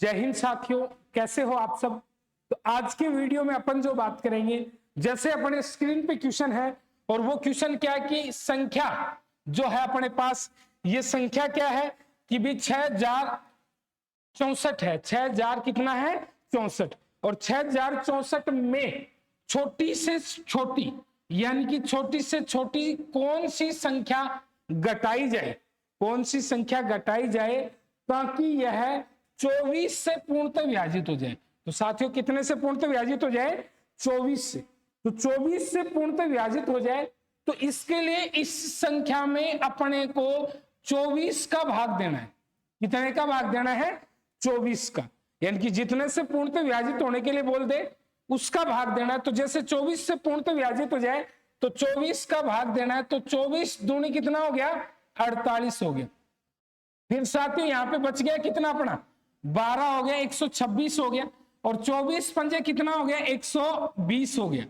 जय हिंद साथियों, कैसे हो आप सब। तो आज के वीडियो में अपन जो बात करेंगे, जैसे अपने स्क्रीन पे क्वेश्चन है और वो क्वेश्चन क्या है कि संख्या जो है अपने पास, ये संख्या क्या है कि भी 6064 है। 6000 कितना है 64, और 6064 में छोटी से छोटी यानी कि छोटी से छोटी कौन सी संख्या घटाई जाए, कौन सी संख्या घटाई जाए ताकि यह 24 से पूर्णतः विभाजित हो जाए। तो साथियों कितने से पूर्णतः विभाजित हो जाए 24 से। तो 24 से पूर्णतः विभाजित हो जाए तो इसके लिए इस संख्या में अपने को 24 का भाग देना है। कितने का भाग देना है 24 का, यानी कि जितने से पूर्णतः विभाजित होने के लिए बोल दे उसका भाग देना है। तो जैसे 24 से पूर्णतः विभाजित हो जाए तो 24 का भाग देना है। तो 24 दूनी कितना हो गया 48 हो गया। फिर साथियों यहां पे बच गया कितना अपना 12 हो गया, 126 हो गया, और 24 पंजे कितना हो गया 120 हो गया।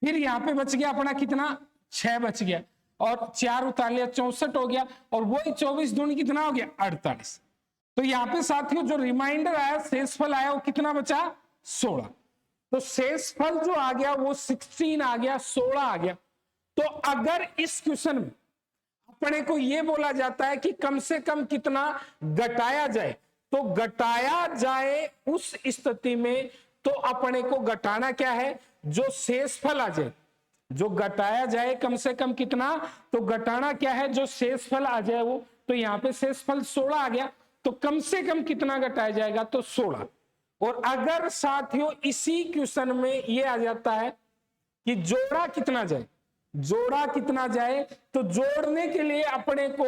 फिर यहां पे बच गया अपना कितना 6 बच गया, और 4 उतार लिया 64 हो गया, और वही 24 दूनी कितना हो गया 48। तो यहाँ पे साथियों जो रिमाइंडर आया, शेषफल आया, वो कितना बचा 16। तो शेषफल जो आ गया वो 16 आ गया, 16 आ गया। तो अगर इस क्वेश्चन में अपने को यह बोला जाता है कि कम से कम कितना घटाया जाए, तो घटाया जाए उस स्थिति में तो अपने को घटाना क्या है, जो शेषफल आ जाए, जो घटाया जाए कम से कम कितना, तो घटाना क्या है जो शेषफल आ जाए वो। तो यहाँ पे शेषफल 16 आ गया, तो कम से कम कितना घटाया जाएगा तो 16। और अगर साथियों इसी क्वेश्चन में ये आ जाता है कि जोड़ा कितना जाए, जोड़ा कितना जाए, तो जोड़ने के लिए अपने को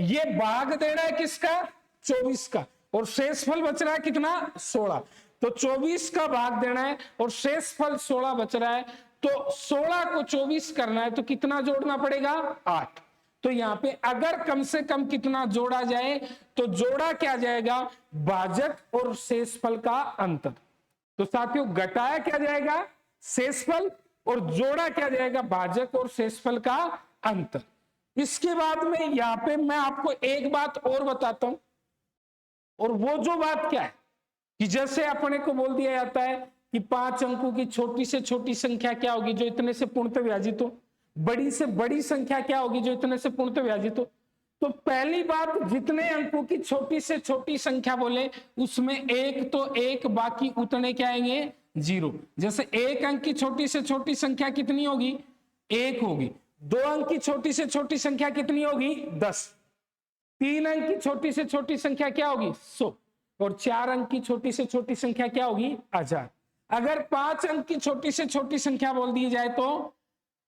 ये भाग देना है किसका 24 का, और शेषफल बच रहा है कितना 16। तो 24 का भाग देना है और शेषफल 16 बच रहा है, तो 16 को 24 करना है तो कितना जोड़ना पड़ेगा 8। तो यहां पे अगर कम से कम कितना जोड़ा जाए तो जोड़ा क्या जाएगा भाजक और शेषफल का अंतर। तो साथियों घटाया क्या जाएगा शेषफल, और जोड़ा क्या जाएगा भाजक और शेषफल का अंतर। इसके बाद में यहां पे मैं आपको एक बात और बताता हूं, और वो जो बात क्या है कि जैसे अपने को बोल दिया जाता है कि 5 अंकों की छोटी से छोटी संख्या क्या होगी जो इतने से पूर्णतः विभाजित हो, बड़ी से बड़ी संख्या क्या होगी जो इतने से पूर्णतः विभाजित हो। तो पहली बात, जितने अंकों की छोटी से छोटी संख्या बोले उसमें एक तो एक, बाकी उतने क्या आएंगे 0। जैसे 1 अंक की छोटी से छोटी संख्या कितनी होगी 1 होगी, 2 अंक की छोटी से छोटी संख्या कितनी होगी 10, 3 अंक की छोटी से छोटी संख्या क्या होगी 100, और 4 अंक की छोटी से छोटी संख्या क्या होगी 1000। अगर 5 अंक की छोटी से छोटी संख्या बोल दी जाए तो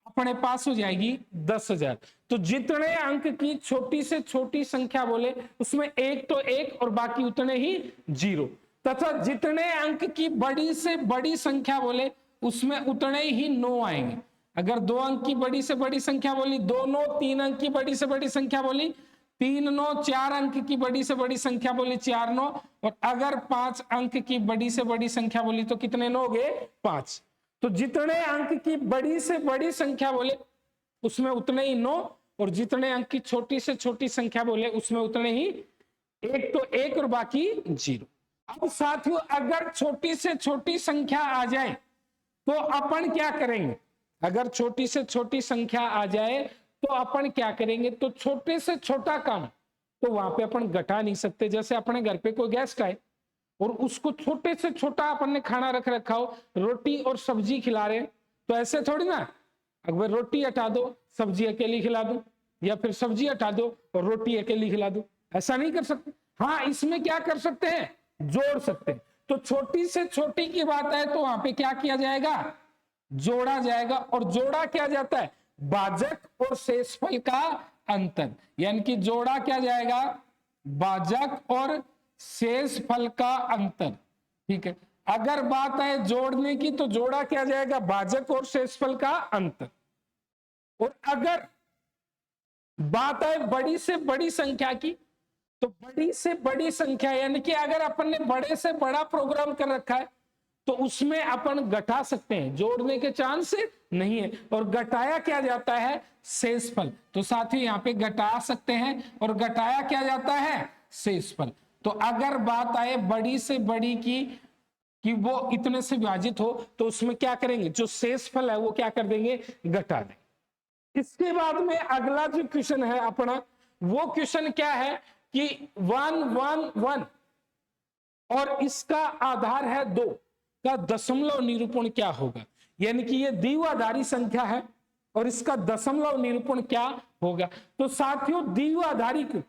अपने पास हो जाएगी 10,000। तो जितने अंक की छोटी से छोटी संख्या बोले उसमें एक तो एक और बाकी उतने ही 0, तथा जितने अंक की बड़ी से बड़ी संख्या बोले उसमें उतने ही 9 आएंगे। अगर 2 अंक की बड़ी से बड़ी संख्या बोली 2 9, 3 अंक की बड़ी से बड़ी संख्या बोली 3 9, 4 अंक की बड़ी से बड़ी संख्या बोली 4 9, और अगर 5 अंक की बड़ी से बड़ी संख्या बोली तो कितने 9 हो गए 5। तो जितने अंक की बड़ी से बड़ी संख्या बोले उसमें उतने ही 9, और जितने अंक की छोटी से छोटी संख्या बोले उसमें उतने ही एक तो एक और बाकी 0। अब साथियों अगर छोटी से छोटी संख्या आ जाए तो अपन क्या करेंगे, अगर छोटी से छोटी संख्या आ जाए तो अपन क्या करेंगे, तो छोटे से छोटा काम तो वहां पे अपन घटा नहीं सकते। जैसे अपने घर पे कोई गेस्ट आए और उसको छोटे से छोटा अपन ने खाना रख रखा हो, रोटी और सब्जी खिला रहे, तो ऐसे थोड़ी ना अगर रोटी हटा दो सब्जी अकेली खिला दो, या फिर सब्जी हटा दो और रोटी अकेली खिला दो, ऐसा नहीं कर सकते। हाँ इसमें क्या कर सकते हैं जोड़ सकते हैं। तो छोटी से छोटी की बात है तो वहां पे क्या किया जाएगा जोड़ा जाएगा, और जोड़ा क्या जाता है भाजक और शेषफल का अंतर, यानी कि जोड़ा क्या जाएगा भाजक और शेषफल का अंतर। ठीक है, अगर बात है जोड़ने की तो जोड़ा क्या जाएगा भाजक और शेषफल का अंतर। और अगर बात है बड़ी से बड़ी संख्या की तो बड़ी से बड़ी संख्या यानी कि अगर अपन ने बड़े से बड़ा प्रोग्राम कर रखा है तो उसमें अपन घटा सकते हैं, जोड़ने के चांस नहीं है, और घटाया क्या जाता है शेषफल। तो साथ ही यहाँ पे घटा सकते हैं और घटाया क्या जाता है शेषफल। तो अगर बात आए बड़ी से बड़ी की कि वो इतने से विभाजित हो, तो उसमें क्या करेंगे, जो शेषफल है वो क्या कर देंगे, घटा देंगे। इसके बाद में अगला जो क्वेश्चन है अपना, वो क्वेश्चन क्या है कि 1 1 1 और इसका आधार है 2 का दशमलव निरूपण क्या होगा। यानी कि ये द्विआधारी संख्या है और इसका दशमलव निरूपण क्या होगा। तो साथियों, द्विआधारी को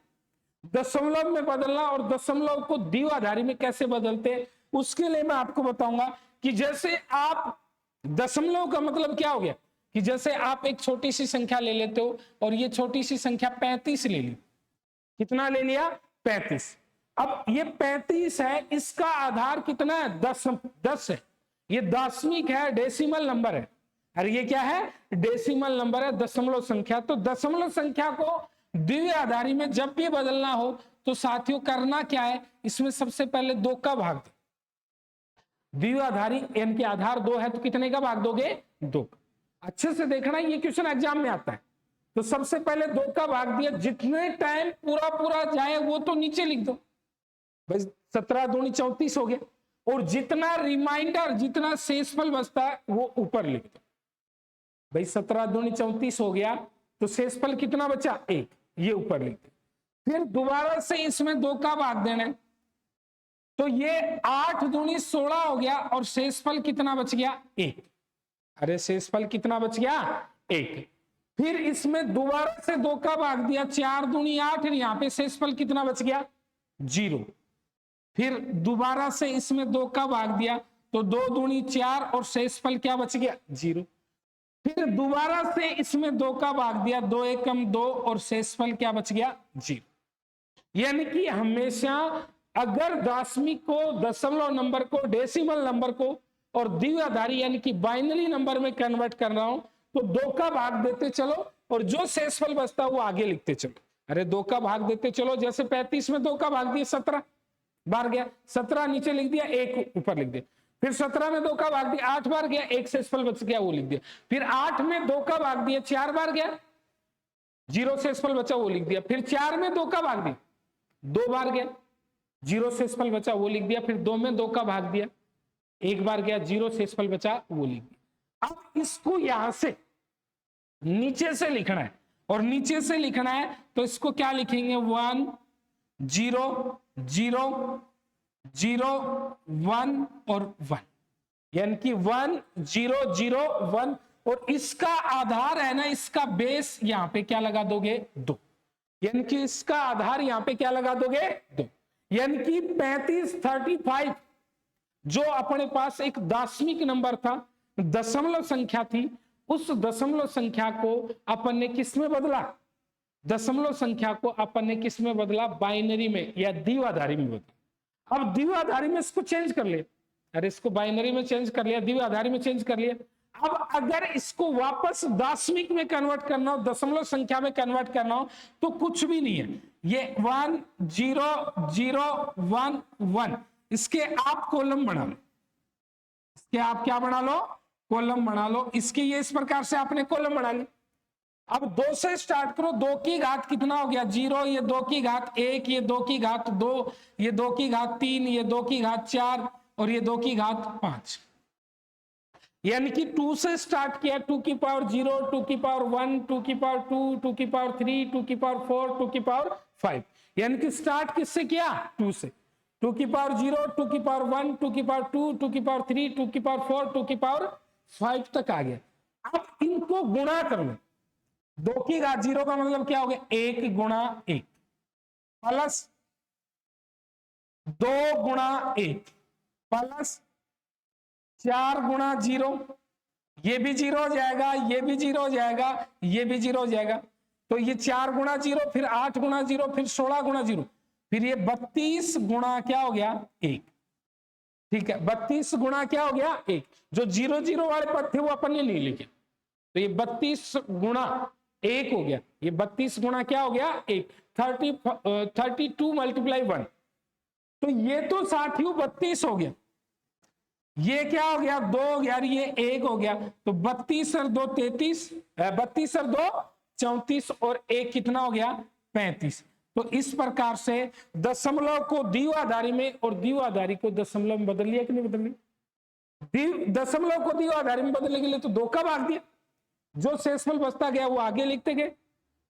दशमलव में बदलना और दशमलव को द्विआधारी में कैसे बदलते हैं, उसके लिए मैं आपको बताऊंगा कि जैसे आप दशमलव का मतलब क्या हो गया कि जैसे आप एक छोटी सी संख्या ले लेते हो और ये छोटी सी संख्या 35 ले ली। कितना ले लिया, 35। अब ये 35 है, इसका आधार कितना है, 10 है। ये दशमिक है, डेसिमल नंबर है। अरे ये क्या है, डेसिमल नंबर है, दशमलव संख्या। तो दशमलव संख्या को द्विआधारी में जब भी बदलना हो तो साथियों करना क्या है, इसमें सबसे पहले 2 का भाग दो। द्विआधारी यानी कि आधार 2 है तो कितने का भाग दोगे, 2। अच्छे से देखना, ये क्वेश्चन एग्जाम में आता है। तो सबसे पहले 2 का भाग दिया, जितने टाइम पूरा पूरा जाए वो तो नीचे लिख दो भाई, 17 दूनी 34 हो गया। और जितना रिमाइंडर, जितना शेषफल बचता है वो ऊपर लिख दो भाई, 17 दूनी 34 हो गया तो शेषफल कितना बचा, 1, ये ऊपर लिख दो। फिर दोबारा से इसमें 2 का भाग देना है, तो ये 8 दूनी 16 हो गया और शेषफल कितना बच गया, 1। अरे शेषफल कितना बच गया, 1। फिर इसमें दोबारा से 2 का भाग दिया, 4 दूनी 8, यहां पे शेषफल कितना बच गया, 0। फिर दोबारा से इसमें 2 का भाग दिया तो 2 दूनी 4 और शेषफल क्या बच गया, 0। फिर दोबारा से इसमें 2 का भाग दिया, 2 एकम 2 और शेषफल क्या बच गया, 0। यानी कि हमेशा अगर दशमिक को, दशमलव नंबर को, डेसिमल नंबर को और द्विआधारी यानी कि बाइनरी नंबर में कन्वर्ट कर रहा हूं तो 2 का भाग देते चलो और जो शेषफल बचता है वो आगे लिखते चलो। अरे 2 का भाग देते चलो, जैसे 35 में 2 का भाग दिया 17 बार गया, 17 नीचे लिख दिया, 1 ऊपर लिख दिया। फिर 17 में 2 का भाग दिया, 8 बार गया, 1 शेषफल बच गया वो लिख दिया। फिर 8 में 2 का भाग दिया, 4 बार गया, 0 शेषफल बचा वो लिख दिया। फिर 4 में 2 का भाग दिया, 2 बार गया, 0 शेषफल बचा वो लिख दिया। फिर 2 में 2 का भाग दिया, 1 बार गया, 0 शेषफल बचा वो लिख दिया। अब इसको यहां से नीचे से लिखना है और नीचे से लिखना है तो इसको क्या लिखेंगे, 1 0 0 0 1 और 1, यानी कि 1 0 0 1। और इसका आधार है ना, इसका बेस यहां पे क्या लगा दोगे, 2। यानी कि इसका आधार यहां पे क्या लगा दोगे, 2। यानी कि 35 35 जो अपने पास एक दशमिक नंबर था, दशमलव संख्या थी, उस दशमलव संख्या को अपन ने किस में बदला, दशमलव संख्या को अपन ने किस में बदला, बाइनरी में या द्विआधारी में बदला। अब द्विआधारी में इसको चेंज कर लिया, अरे इसको बाइनरी में चेंज कर लिया, द्विआधारी में चेंज कर लिया। अब अगर इसको वापस दशमिक में कन्वर्ट करना हो, दशमलव संख्या में कन्वर्ट करना हो तो कुछ भी नहीं है, ये 1 0 0 1 1, इसके आप कॉलम बना लो, इसके आप क्या बना लो, कॉलम बना लो। इसके ये इस प्रकार से आपने कॉलम बना ली। अब 2 से स्टार्ट करो, 2 की घात कितना हो गया, 0, ये 2 की घात 1, ये 2 की घात 2, ये 2 की घात 3, ये 2 की घात 4 और ये 2 की घात 5। यानी कि 2 से स्टार्ट किया, 2 की पावर 0, 2 की पावर 1, 2 की पावर 2, 2 की पावर 3, 2 की पावर 4, 2 की पावर 5। यानी कि स्टार्ट किससे किया, 2 से। 2 की पावर 0, 2 की पावर 1, 2 की पावर 2, 2 की पावर 3, 2 की पावर 4, 2 की पावर 5 तक आ गया। अब इनको गुणा कर लो, 2 की घात 0 का मतलब क्या हो गया, 1 गुणा 1 प्लस 2 गुणा 1 प्लस 4 गुणा 0, ये भी 0 हो जाएगा, ये भी 0 हो जाएगा, ये भी 0 हो जाएगा। तो ये 4 गुणा 0, फिर 8 गुणा 0, फिर 16 गुणा 0, फिर ये 32 गुणा क्या हो गया, 1। ठीक है, 32 गुणा क्या हो गया, 1। जो 0 0 वाले पद थे वो अपन ने नहीं लिखे, तो ये 32 गुणा 1 हो गया, ये 32 गुणा क्या हो गया, 1। 32 मल्टीप्लाई 1, तो ये तो साथियों 32 हो गया, ये क्या हो गया, 2 हो गया, ये 1 हो गया। तो 32 और 2 33, 32 और 2 34 और 1 कितना हो गया, 35। तो इस प्रकार से दशमलव को द्विआधारी में और द्विआधारी को दशमलव में बदल लिया कि नहीं बदल लिया? दशमलव को द्विआधारी में बदलने के लिए तो 2 का भाग दिया, जो शेषफल बचता गया वो आगे लिखते गए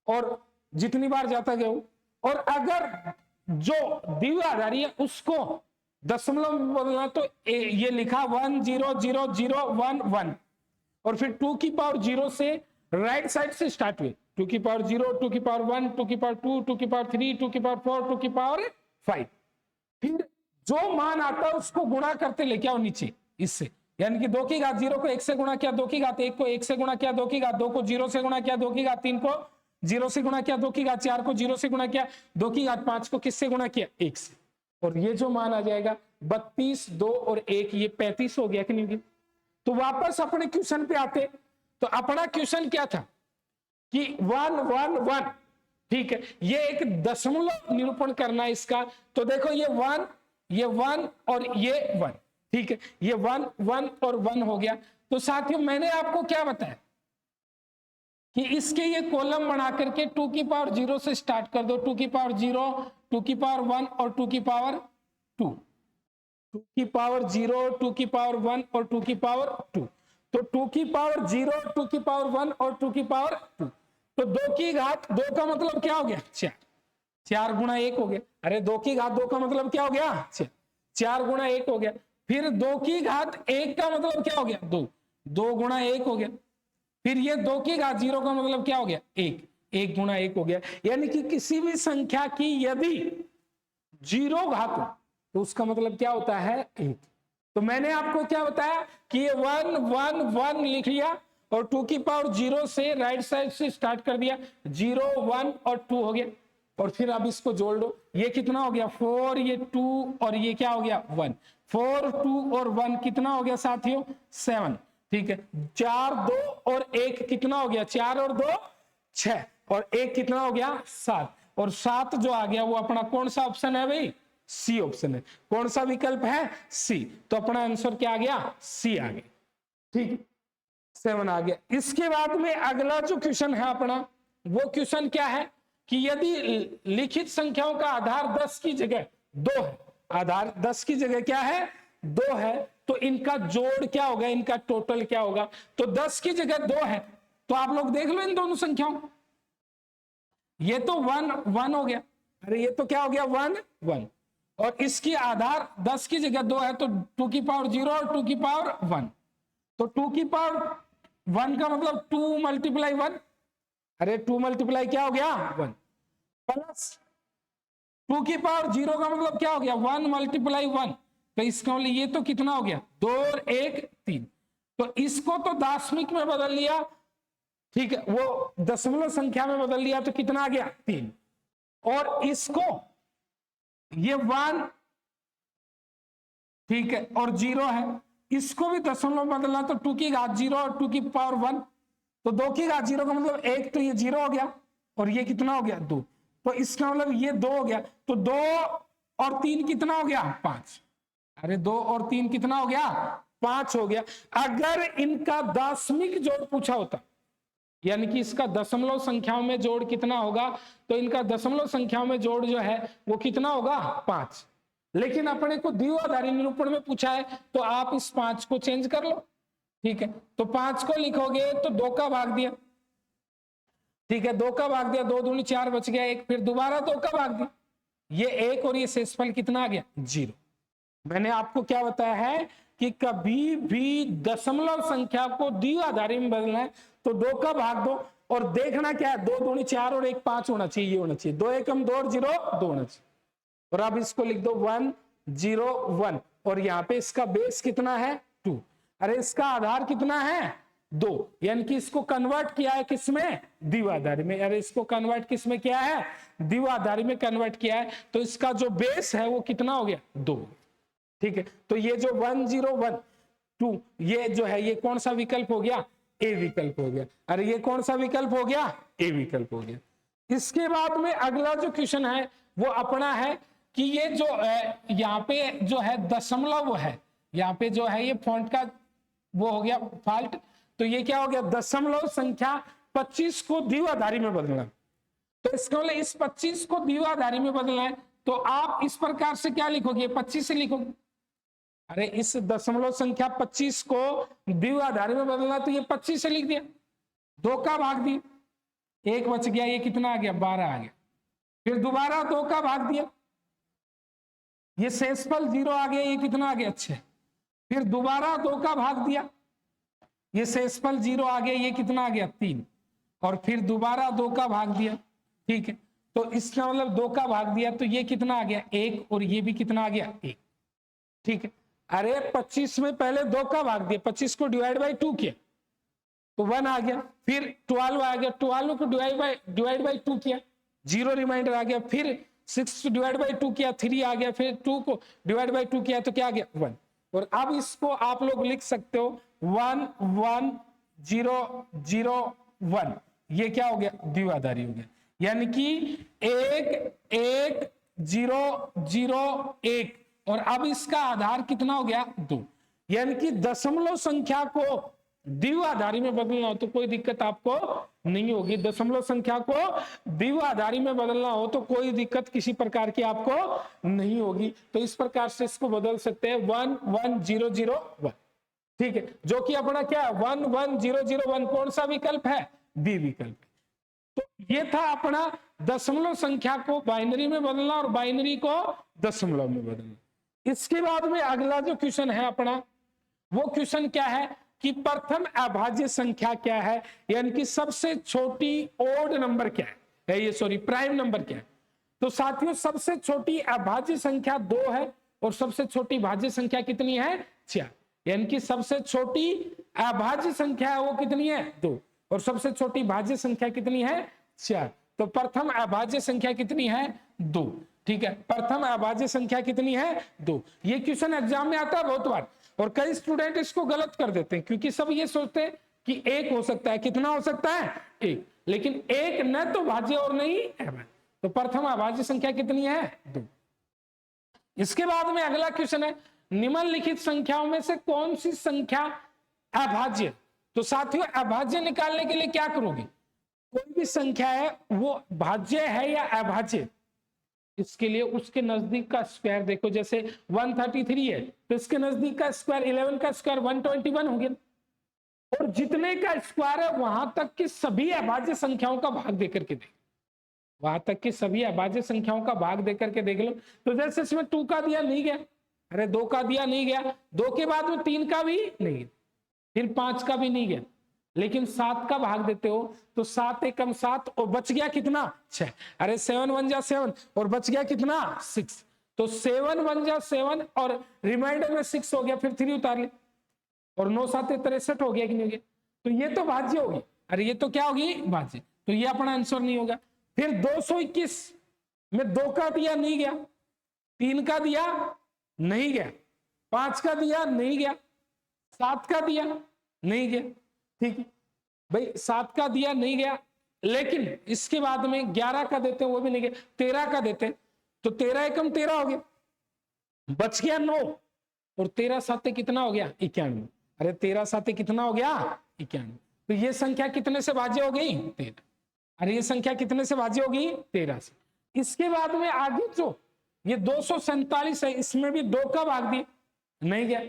और जितनी बार जाता गया वो। और अगर जो द्विआधारी है उसको दशमलव में बदलना तो ये लिखा 1 0 0 0 1 1 और फिर 2 की पावर 0 से राइट साइड से स्टार्ट हुए, 2 की पावर 0, 2 की पावर 1, 2 की पावर 2, 2 की पावर 3, 2 की पावर 4, 2 की पावर 5। फिर जो मान आता है उसको गुणा करते लेके आओ नीचे इससे, यानी कि 2 की घात 0 को 1 से गुणा किया, 2 की घात 1 को 1 से गुणा किया, 2 की घात 2 को 0 से गुणा किया, 2 की घात 3 को 0 से गुणा किया, 2 की घात 4 को 0 से गुणा किया, 2 की घात 5 को किससे गुणा किया? 1 से। और ये जो मान आ जाएगा 32, 2 और 1, ये 35 हो गया कि नहीं? तो वापस अपने क्वेश्चन पे आते, तो अपना क्वेश्चन क्या था कि 1 1 1, ठीक है, ये एक दशमलव निरूपण करना है इसका। तो देखो ये 1 और ये 1, ठीक है, ये 1 1 और 1 हो गया। तो साथियों मैंने आपको क्या बताया कि इसके ये कॉलम बना करके 2 की पावर 0 से स्टार्ट कर दो, 2 की पावर 0, 2 की पावर 1 और 2 की पावर 2, 2 की पावर 0, 2 की पावर 1 और 2 की पावर 2। तो 2 की पावर 0, 2 की पावर 1 और 2 की पावर 2। तो 2 की घात 2 का मतलब क्या हो गया? 4, 4 गुणा 1 हो गया। अरे 2 की घात 2 का मतलब क्या हो गया? 4, 4 गुणा 1 हो गया। फिर 2 की घात 1 का मतलब क्या हो गया? 2, 2 गुणा 1 हो गया। फिर ये 2 की घात 0 का मतलब क्या हो गया? 1, 1 गुणा 1 हो गया। यानी कि किसी भी संख्या की यदि 0 घात हो तो उसका मतलब क्या होता है? 1। तो मैंने आपको क्या बताया कि ये 1 1 1 लिख लिया और 2 की पावर 0 से राइट साइड से स्टार्ट कर दिया, 0 1 और 2 हो गया। और फिर अब इसको जोड़ दो, ये कितना हो गया? 4, ये 2 और ये क्या हो गया? 1। 4 2 और 1 कितना हो गया साथियों? 7, ठीक है। 4 2 और 1 कितना हो गया? 4 और 2 6 और 1 कितना हो गया? 7। और 7 जो आ गया वो अपना कौन सा ऑप्शन है भाई? सी ऑप्शन है। कौन सा विकल्प है? सी। तो अपना आंसर क्या आ गया? सी आ गया, ठीक है, 7 आ गया। इसके बाद में अगला जो क्वेश्चन है अपना, वो क्वेश्चन क्या है कि यदि लिखित संख्याओं का आधार 10 की जगह 2 है, आधार 10 की जगह क्या है? 2 है, तो इनका जोड़ क्या होगा? इनका टोटल क्या होगा? तो 10 की जगह 2 है, तो आप लोग देख लो इन दोनों संख्याओं, ये तो 1 1 हो गया, अरे ये तो क्या हो गया? 1 1, और इसकी आधार 10 की जगह 2 है, तो 2 की पावर 0 और 2 की पावर 1। तो 2 की पावर 1 का मतलब 2 मल्टीप्लाई 1, अरे 2 मल्टीप्लाई क्या हो गया? 1, प्लस 2 की पावर 0 का मतलब क्या हो गया? 1 मल्टीप्लाई 1। तो इसका मतलब ये तो कितना हो गया? 2 और 1 3। तो इसको तो दशमिक में बदल लिया, ठीक है, वो दशमलव संख्या में बदल लिया, तो कितना आ गया? 3। और इसको ये 1, ठीक है, और 0 है, इसको भी दशमलव में बदलना, तो 2 की घात 0 और 2 की पावर 1। तो 2 की घात 0 का मतलब 1, तो ये 0 हो गया, और ये कितना हो गया? 2। तो इसका मतलब ये 2 हो गया, तो 2 और 3 कितना हो गया? 5। अरे 2 और 3 कितना हो गया? 5 हो गया। अगर इनका दशमिक जोड़ पूछा होता, यानी कि इसका दशमलव संख्याओं में जोड़ कितना होगा, तो इनका दशमलव संख्याओं में जोड़ जो है वो कितना होगा? 5। लेकिन अपने को द्विआधारी निरूपण में पूछा है, तो आप इस 5 को चेंज कर लो, ठीक है। तो 5 को लिखोगे तो 2 का भाग दिया, ठीक है, 2 का भाग दिया, 2 दूनी 4 बच गया 1, फिर दोबारा 2 का भाग दिया, ये 1 और ये शेषफल कितना आ गया? 0। मैंने आपको क्या बताया है कि कभी भी दशमलव संख्या को द्विआधारी में बदलना है तो 2 का भाग दो, और देखना क्या है? 2 दूनी 4 और 1 5 होना चाहिए, ये होना चाहिए, 2 एकम 2 और 0 2 होना चाहिए। और अब इसको लिख दो 1 0 1, और यहाँ पे इसका बेस कितना है? 2। अरे इसका आधार कितना है? 2, यानी कि इसको कन्वर्ट किया है किसमें? द्विआधारी में। अरे इसको कन्वर्ट किसमें किया है? द्विआधारी में कन्वर्ट किया है। तो इसका जो बेस है वो कितना हो गया? 2, ठीक है। तो ये जो 1 0 1 2 ये जो है, ये कौन सा विकल्प हो गया? ए विकल्प हो गया। अरे ये कौन सा विकल्प हो गया? ए विकल्प हो गया। इसके बाद में अगला जो क्वेश्चन है वो अपना है कि ये जो यहाँ पे जो है दशमलव है, यहाँ पे जो है ये फॉन्ट का वो हो गया फॉल्ट, तो ये क्या हो गया? दशमलव संख्या 25 को द्विआधारी में बदलना। तो इसका मतलब इस 25 को द्विआधारी में बदलना है, तो आप इस प्रकार से क्या लिखोगे, 25 से लिखोगे। अरे इस दशमलव संख्या 25 को द्विआधारी में बदलना, तो ये 25 से लिख दिया, 2 का भाग दिया, 1 बच गया, ये कितना आ गया, 12 आ गया। फिर दोबारा 2 का भाग दिया, ये शेषफल 0 आ गया, ये कितना आ गया, 6। फिर दोबारा 2 का भाग दिया, ये शेषफल 0 आ गया, ये कितना आ गया, 3। और फिर दोबारा 2 का भाग दिया, ठीक है, तो इसका मतलब 2 का भाग दिया, तो ये कितना आ गया, 1, और ये भी कितना आ गया, 1, ठीक है। अरे 25 में पहले 2 का भाग दिया, 25 को डिवाइड बाई 2 किया तो 1 आ गया, फिर 12 आ गया, 12 को डिवाइड बाई 2 किया, 0 रिमाइंडर आ गया, फिर 6 डिवाइड बाई 2 किया, 3 आ गया, फिर 2 को डिवाइड बाई 2 किया तो क्या आ गया, 1। और अब इसको आप लोग लिख सकते हो 1 1 0 0 1, ये क्या हो गया, द्विआधारी हो गया। यानी कि 1 1 0 0 1, और अब इसका आधार कितना हो गया, 2। यानी कि दशमलव संख्या को द्विआधारी में बदलना हो तो कोई दिक्कत आपको नहीं होगी। दशमलव संख्या को द्विआधारी में बदलना हो तो कोई दिक्कत किसी प्रकार की आपको नहीं होगी। तो इस प्रकार से इसको बदल सकते हैं 1 1 0 0 1, ठीक है, जो कि अपना क्या है 1 1 0 0 1, कौन सा विकल्प है, बी विकल्प। तो ये था अपना दशमलव संख्या को बाइनरी में बदलना और बाइनरी को दशमलव में बदलना। इसके बाद में अगला जो क्वेश्चन है अपना, वो क्वेश्चन क्या है कि प्रथम अभाज्य संख्या क्या है, यानी कि सबसे छोटी ओड नंबर क्या है, ये सॉरी प्राइम नंबर क्या है। तो साथियों सबसे छोटी अभाज्य संख्या 2 है और सबसे छोटी भाज्य संख्या कितनी है, 4। यानी कि सबसे छोटी अभाज्य संख्या है वो कितनी है, 2, और सबसे छोटी भाज्य संख्या कितनी है, 4। तो प्रथम अभाज्य संख्या कितनी है, 2, ठीक है, प्रथम अभाज्य संख्या कितनी है, 2। ये क्वेश्चन एग्जाम में आता है बहुत बार, और कई स्टूडेंट इसको गलत कर देते हैं क्योंकि सब ये सोचते हैं कि 1 हो सकता है, कितना हो सकता है, 1, लेकिन 1 न तो भाज्य और नहीं अभाज्य। तो प्रथम अभाज्य संख्या कितनी है, 2। इसके बाद में अगला क्वेश्चन है निम्नलिखित संख्याओं में से कौन सी संख्या अभाज्य। तो साथियों अभाज्य निकालने के लिए क्या करोगे, कोई भी संख्या है वो भाज्य है या अभाज्य, इसके लिए उसके नजदीक का स्क्वायर देखो। जैसे 133 है तो इसके नजदीक का स्क्वायर 11 का स्क्वायर 121 हो गया, और जितने का स्क्वायर है वहां तक की सभी अभाज्य संख्याओं का भाग देकर के देख, वहां तक की सभी अभाज्य संख्याओं का भाग देकर के देख लो। तो जैसे इसमें 2 का दिया नहीं गया, अरे 2 का दिया नहीं गया, 2 के बाद में 3 का भी नहीं, फिर 5 का भी नहीं गया, लेकिन 7 का भाग देते हो तो 7 एकम 7, और बच गया कितना, 6। अरे 7 1 जा 7, और बच गया कितना, 6। तो 7 1 जा 7, और रिमाइंडर में 6 हो गया, फिर 3 उतार ले, और 9 7 63 हो गया कि नहीं हो गया। तो ये तो भाज्य होगी, अरे ये तो क्या होगी, भाज्य। तो ये अपना आंसर नहीं होगा। फिर 221 में 2 का दिया नहीं गया, 3 का दिया नहीं गया, 5 का दिया नहीं गया, 7 का दिया नहीं गया, ठीक है भाई, 7 का दिया नहीं गया, लेकिन इसके बाद में 11 का देते हैं वो भी नहीं गया, 13 का देते हैं तो 13 एकम 13 हो गया, बच गया 9, और 13 7 कितना हो गया, 91। अरे 13 7 कितना हो गया, 91। तो ये संख्या कितने से भाज्य हो गई, 13। अरे ये संख्या कितने से भाज्य होगी, 13 से। इसके बाद में आगे जो ये 247 है, इसमें भी 2 का भाग दिया नहीं गया,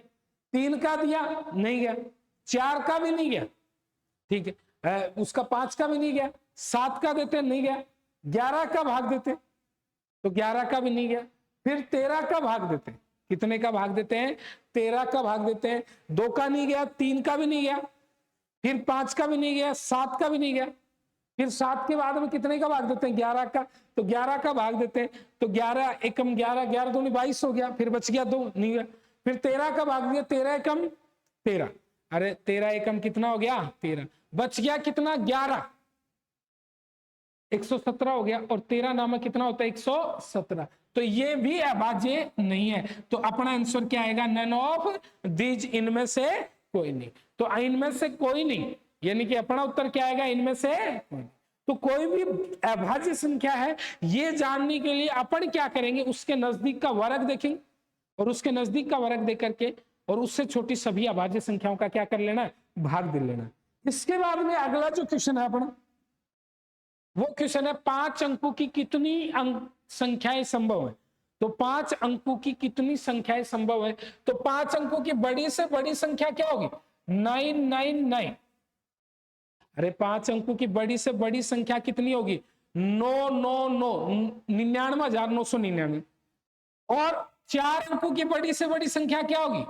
3 का दिया नहीं गया, 4 का भी नहीं गया, ठीक है, उसका 5 का भी नहीं गया, 7 का देते नहीं गया, 11 का भाग देते तो 11 का भी नहीं गया, फिर 13 का भाग देते, कितने का भाग देते हैं, 13 का भाग देते हैं, 2 का नहीं गया, 3 का भी नहीं गया, फिर 5 का भी नहीं गया, 7 का भी नहीं गया, फिर 7 के बाद में कितने का भाग देते हैं, 11 का, तो 11 का भाग देते हैं तो 11 एकम 11, 11 दूनी 22 हो गया, फिर बच गया 2 नहीं गया, फिर 13 का भाग दिया, 13 एकम 13, अरे 13 एकम कितना हो गया, 13, बच गया कितना, 11, 117 हो गया, और 13 नामक कितना होता है, 117। तो ये भी अभाज्य नहीं है। तो अपना आंसर क्या आएगा, नन ऑफ दीज, इनमें से कोई नहीं। तो इनमें से कोई नहीं, यानी कि अपना उत्तर क्या आएगा, इनमें से कोई। तो कोई भी अभाज्य संख्या है ये जानने के लिए अपन क्या करेंगे, उसके नजदीक का वर्ग देखेंगे, और उसके नजदीक का वर्ग देकर के और उससे छोटी सभी अभाज्य संख्याओं का क्या कर लेना, भाग दे लेना। इसके बाद में अगला जो क्वेश्चन है अपना, वो क्वेश्चन है 5 अंकों की कितनी संख्याएं संभव है। तो 5 अंकों की कितनी संख्याएं संभव है, तो 5 अंकों की बड़ी से बड़ी संख्या क्या होगी, 999। अरे 5 अंकों की बड़ी से बड़ी संख्या कितनी होगी, 99,999। और 4 अंकों की बड़ी से बड़ी संख्या क्या होगी,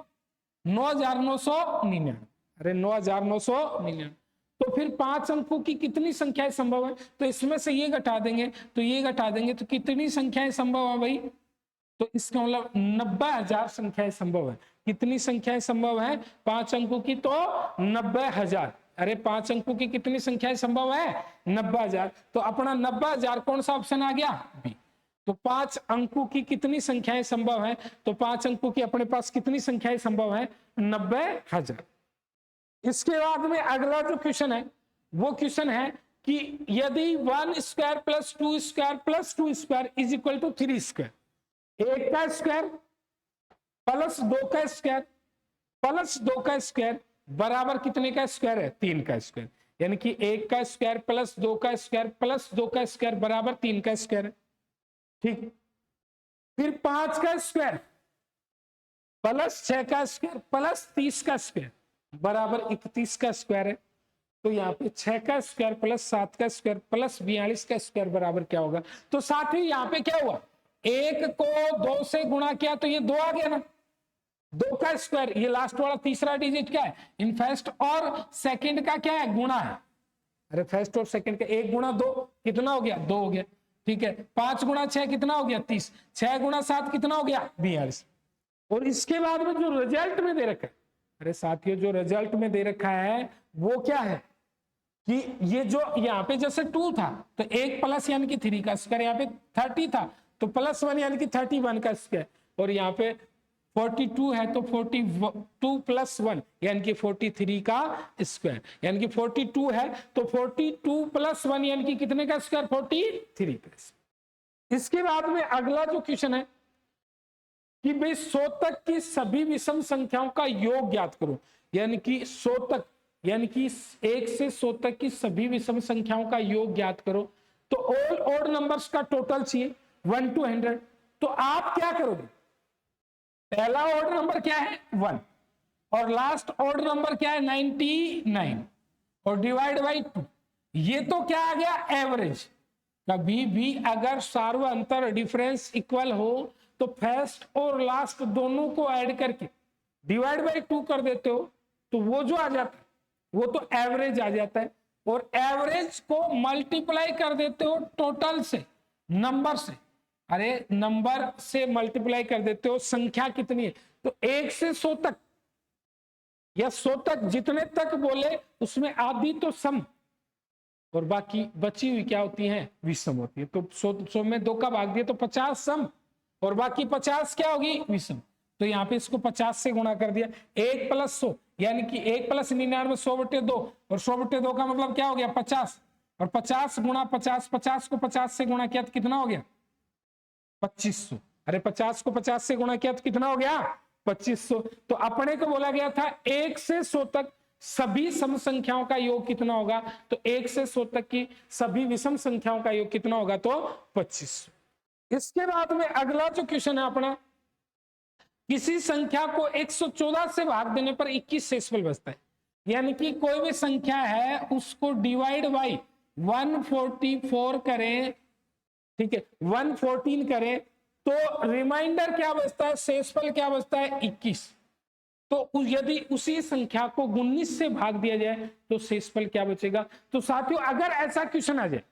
9,999। अरे 9,999। तो फिर 5 अंकों की कितनी संख्याएं संभव है, तो इसमें से ये घटा देंगे तो ये घटा देंगे, तो कितनी संख्याएं संभव है भाई, तो इसका मतलब 90,000 संख्याएं संभव है। कितनी संख्याएं संभव है 5 अंकों की, तो 90,000। अरे 5 अंकों की कितनी संख्याएं संभव है, 90,000। तो अपना 90,000 कौन सा ऑप्शन आ गया, बी। तो 5 अंकों की कितनी संख्याएं संभव है, तो 5 अंकों की अपने पास कितनी संख्याएं संभव है, 90,000। इसके बाद में अगला जो क्वेश्चन है वो क्वेश्चन है कि यदि 1 square plus 2 square plus 2 square is equal to 3 square, 1 का स्क्वायर प्लस 2 का स्क्वायर प्लस 2 का स्क्वायर बराबर कितने का स्क्वायर है, 3 का स्क्वायर। यानी कि 1 का स्क्वायर प्लस 2 का स्क्वायर प्लस 2 का स्क्वायर बराबर 3 का स्क्वायर है। ठीक, फिर 5 का स्क्वायर प्लस 6 का स्क्वायर प्लस 30 का स्क्वायर बराबर 31 का स्क्वायर है। तो यहाँ पे 6 का स्क्वायर प्लस 7 का स्क्वायर प्लस 42 का स्क्वायर बराबर क्या होगा, तो साथ ही यहाँ पे क्या हुआ, 1 को 2 से गुणा किया तो ये 2 आ गया ना, 2 का स्क्वायर, ये लास्ट वाला तीसरा डिजिट क्या है, इन फर्स्ट और सेकंड का क्या है, गुणा है। अरे फर्स्ट और सेकंड का 1 गुणा 2 कितना हो गया, 2 हो गया। ठीक है, 5 गुणा 6 कितना हो गया, 30। 6 गुणा 7 कितना हो गया, 42। और इसके बाद में जो रिजल्ट में दे रखा है, अरे साथियों जो रिजल्ट में दे रखा है वो क्या है कि ये जो यहाँ पे जैसे 2 था तो 1 प्लस यानी कि 3 का स्क्वायर, यहाँ पे 30 था तो प्लस 1 यानी कि 31 का स्क्वायर, और यहाँ पे 42 है तो 42 प्लस 1 यानी कि 43 का स्क्वायर, यानी कि 42 है तो 42 प्लस 1 यानी कि कितने का स्क्वायर, 43 का। इसके बाद में अगला जो क्वेश्चन है कि भाई 100 तक की सभी विषम संख्याओं का योग ज्ञात करो। यानी कि 100 तक, यानी कि 1 से 100 तक की सभी विषम संख्याओं का योग ज्ञात करो। तो ऑल ऑड नंबर्स का टोटल चाहिए 1 to 100। तो आप क्या करोगे, पहला ऑड नंबर क्या है 1 और लास्ट ऑड नंबर क्या है 99 और डिवाइड बाई 2। ये तो क्या आ गया, एवरेज। कभी भी अगर सार्व अंतर डिफरेंस इक्वल हो तो फर्स्ट और लास्ट दोनों को ऐड करके डिवाइड बाई 2 कर देते हो तो वो जो आ जाता है वो तो एवरेज आ जाता है, और एवरेज को मल्टीप्लाई कर देते हो टोटल से, नंबर से। अरे नंबर से मल्टीप्लाई कर देते हो, संख्या कितनी है, तो 1 से 100 तक या 100 तक जितने तक बोले उसमें आधी तो सम और बाकी बची हुई क्या होती है, विषम होती है। तो 100 में 2 का भाग दिया तो 50 सम और बाकी 50 क्या होगी, विषम। तो यहाँ पे इसको 50 से गुणा कर दिया, 1 प्लस 100 यानी कि 1 प्लस 99 100/2 और 100/2 का मतलब क्या हो गया 50, और 50 गुणा 50, 50 को 50 से गुणा किया तो कितना हो गया 2500। अरे 50 को 50 से गुणा किया तो कितना हो गया 2500। तो अपने को बोला गया था 1 से 100 तक सभी सम संख्याओं का योग कितना होगा, तो 1 से 100 तक की सभी विषम संख्याओं का योग कितना होगा, तो 2500। इसके बाद में अगला जो क्वेश्चन है अपना, किसी संख्या को 114 से भाग देने पर 21 शेषफल बचता है। यानी कि कोई भी संख्या है उसको डिवाइड बाई 144 करें, ठीक है 114 करें तो रिमाइंडर क्या बचता है, शेषफल क्या बचता है 21। तो यदि उसी संख्या को 19 से भाग दिया जाए तो शेषफल क्या बचेगा। तो साथियों अगर ऐसा क्वेश्चन आ जाए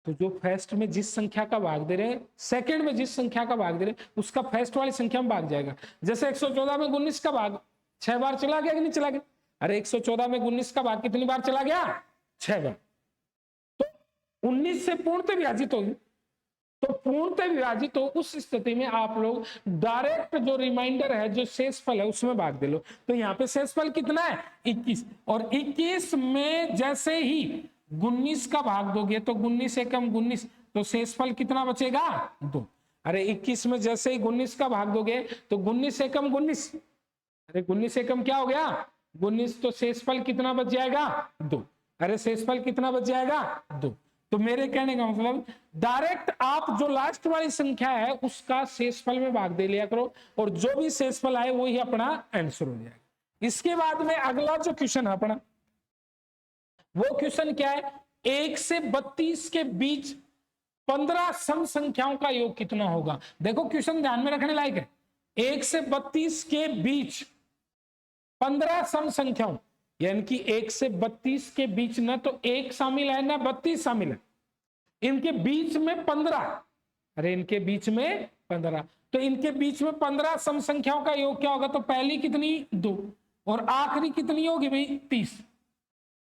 तो जो फर्स्ट में जिस संख्या का भाग दे रहे हैं, सेकंड में जिस संख्या का भाग दे रहे हैं उसका फर्स्ट वाली संख्या में भाग जाएगा। जैसे 114 में 19 का भाग 6 बार चला गया कि नहीं चला गया, अरे 114 में 19 का भाग कितनी बार चला गया, 6 बार। तो 19 से पूर्णतः विभाजित होगी, तो पूर्णतः विभाजित हो उस स्थिति में आप लोग डायरेक्ट जो रिमाइंडर है जो शेषफल है उसमें भाग दे लो। तो यहाँ पे शेषफल कितना है 21, और 21 में जैसे ही 19 का भाग दोगे तो 19 एकम 19, तो शेषफल कितना बचेगा 2। अरे 21 में जैसे ही 19 का भाग दोगे तो 19 एकम 19, अरे 19 एकम क्या हो गया 19, तो शेषफल कितना बच जाएगा 2। अरे शेषफल कितना बच जाएगा 2। तो मेरे कहने का मतलब डायरेक्ट आप जो लास्ट वाली संख्या है उसका शेषफल में भाग दे लिया करो, और जो भी शेषफल आए वही अपना आंसर हो जाएगा। इसके बाद में अगला जो क्वेश्चन है अपना, वो क्वेश्चन क्या है, 1 से 32 के बीच 15 सम संख्याओं का योग कितना होगा। देखो क्वेश्चन ध्यान में रखने लायक है। 1 से 32 के बीच 15 सम संख्याओं, यानी कि 1 से 32 के बीच ना तो 1 शामिल है ना 32 शामिल है, इनके बीच में 15, अरे इनके बीच में 15, तो इनके बीच में 15 सम संख्याओं का योग क्या होगा। तो पहली कितनी 2 और आखिरी कितनी होगी भाई 30।